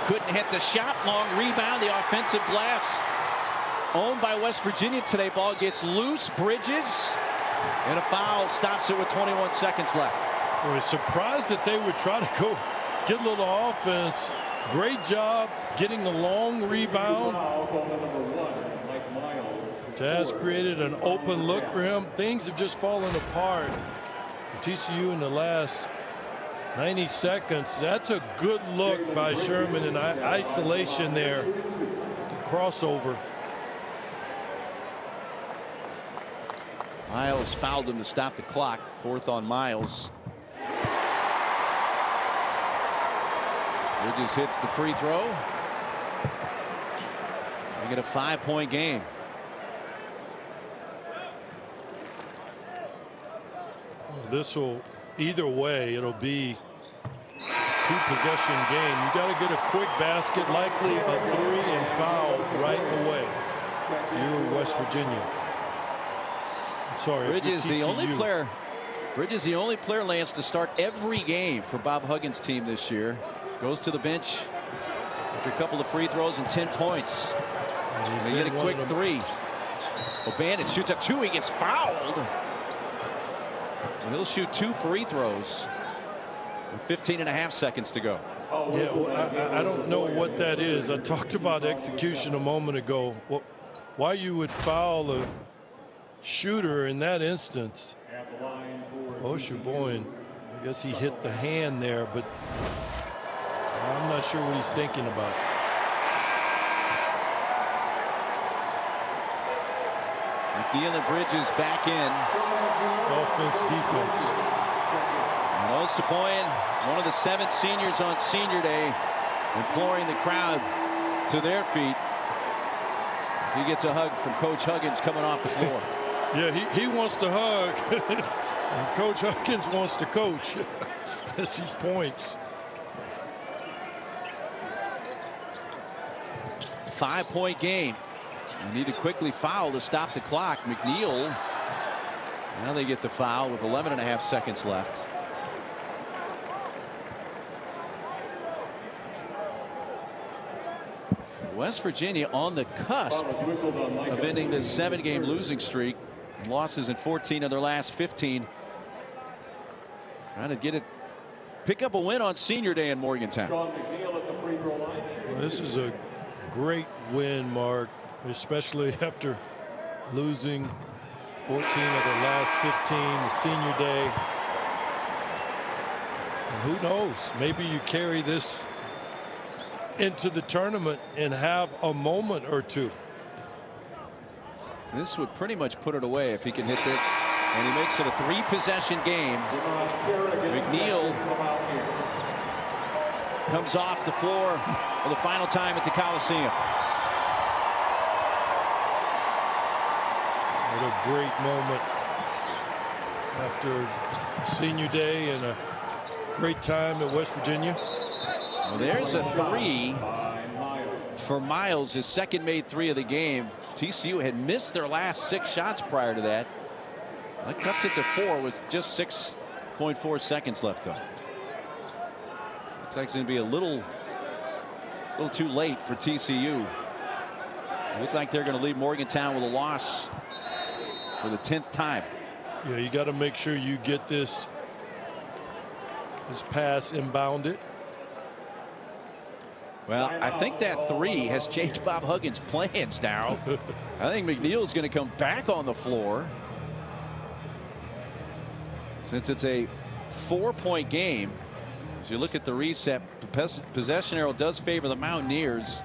couldn't hit the shot. Long rebound, the offensive glass owned by West Virginia today. Ball gets loose. Bridges, and a foul stops it with 21 seconds left. We're surprised that they would try to go get a little offense. Great job getting a long rebound. Taz created an open look for him. Things have just fallen apart for TCU in the last 90 seconds. That's a good look by Sherman in isolation there. The crossover. Miles fouled him to stop the clock. 4th on Miles. Bridges hits the free throw. They get a 5-point game. Well, this will, either way, it'll be 2-possession game. You got to get a quick basket, likely a 3, and foul right away. You're West Virginia. I'm sorry. Bridges the only player. Bridges the only player, Lance, to start every game for Bob Huggins' team this year. Goes to the bench after a couple of free throws and 10 points. They get a quick 3. O'Bannon shoots a 2. He gets fouled. He'll shoot 2 free throws with 15.5 seconds to go. Yeah, well, I don't know what that is. I talked about execution a moment ago. why you would foul a shooter in that instance. At the line for Oshaboyan, I guess he hit the hand there, but I'm not sure what he's thinking about. McNeil and Bridges back in. Offense, defense. And Oshaboyan, one of the 7 seniors on senior day, imploring the crowd to their feet. He gets a hug from Coach Huggins coming off the floor. Yeah, he wants to hug, and Coach Huggins wants to coach as he points. 5-point game. You need to quickly foul to stop the clock. McNeil, now they get the foul with 11.5 seconds left. West Virginia on the cusp of ending this 7-game losing streak. Losses in 14 of their last 15. Trying to get it, pick up a win on senior day in Morgantown. Well, this is a great win, Mark, especially after losing 14 of the last 15, the senior day. And who knows, maybe you carry this into the tournament and have a moment or two. This would pretty much put it away if he can hit it. And he makes it a 3-possession game. McNeil comes off the floor for the final time at the Coliseum. What a great moment after senior day and a great time at West Virginia. Well, there's a 3 for Miles, his second made 3 of the game. TCU had missed their last 6 shots prior to that. That cuts it to 4 with just 6.4 seconds left though. It's actually going to be a little too late for TCU. It looked like they're going to leave Morgantown with a loss for the 10th time. Yeah, you got to make sure you get this pass inbounded. Well, I think that 3 has changed Bob Huggins' plans now. I think McNeil is going to come back on the floor. Since it's a 4-point game, as you look at the reset, the possession arrow does favor the Mountaineers.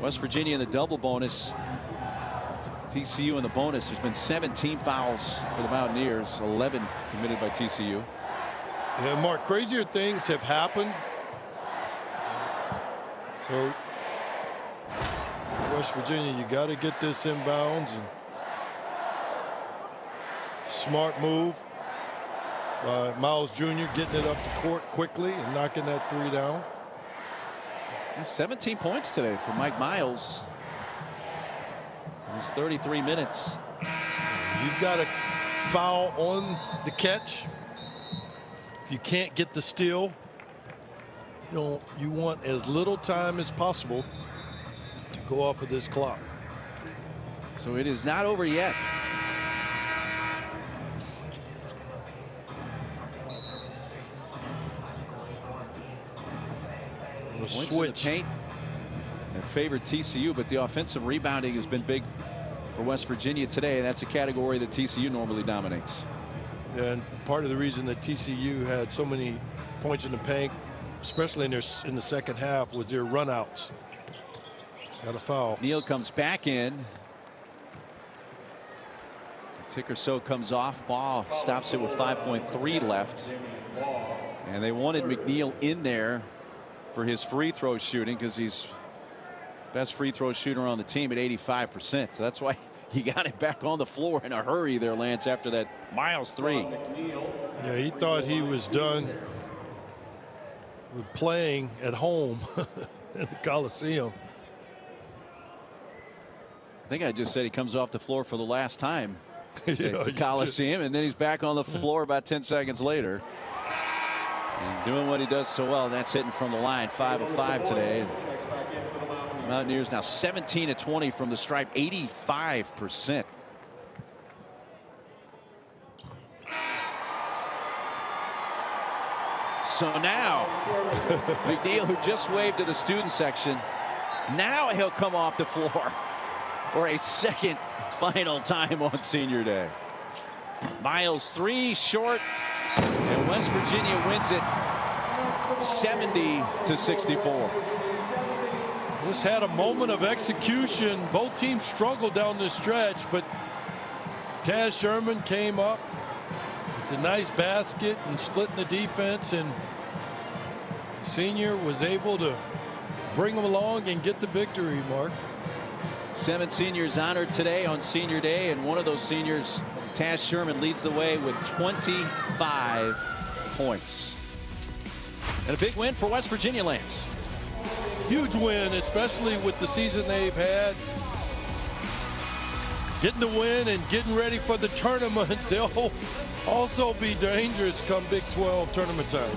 West Virginia in the double bonus. TCU in the bonus. There's been 17 fouls for the Mountaineers, 11 committed by TCU. Yeah, Mark, crazier things have happened. So West Virginia, you got to get this inbounds, and smart move by Miles Jr. getting it up the court quickly and knocking that 3 down. And 17 points today for Mike Miles. It's 33 minutes. You've got to foul on the catch. If you can't get the steal, you want as little time as possible to go off of this clock. So it is not over yet. Switch. Paint that favored TCU, but the offensive rebounding has been big for West Virginia today. That's a category that TCU normally dominates. And part of the reason that TCU had so many points in the paint, especially in the second half, was their runouts. Got a foul. Neal comes back in. The tick or so comes off. Ball stops it with 5.3 left. And they wanted McNeil in there for his free throw shooting because he's best free throw shooter on the team at 85%. So that's why he got it back on the floor in a hurry there, Lance, after that Miles 3. Yeah, he thought he was done with playing at home in the Coliseum. I think I just said he comes off the floor for the last time at Yeah, the Coliseum, and then he's back on the floor about 10 seconds later. And doing what he does so well. That's hitting from the line, 5 of 5 today. Mountaineers now 17 of 20 from the stripe, 85%. So now McNeil, who just waved to the student section, now he'll come off the floor for a second final time on senior day. Miles 3 short, and West Virginia wins it 70-64. This had a moment of execution. Both teams struggled down the stretch, but Taz Sherman came up with a nice basket and splitting the defense, and the senior was able to bring them along and get the victory, Mark. 7 seniors honored today on senior day, and one of those seniors, Taz Sherman, leads the way with 25 points. And a big win for West Virginia, Lance. Huge win, especially with the season they've had. Getting the win and getting ready for the tournament. They'll also be dangerous come Big 12 tournament time.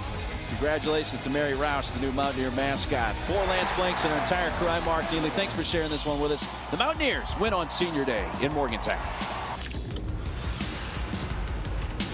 Congratulations to Mary Roush, the new Mountaineer mascot. For Lance Blanks and our entire crew, I'm Mark Neely. Thanks for sharing this one with us. The Mountaineers win on senior day in Morgantown.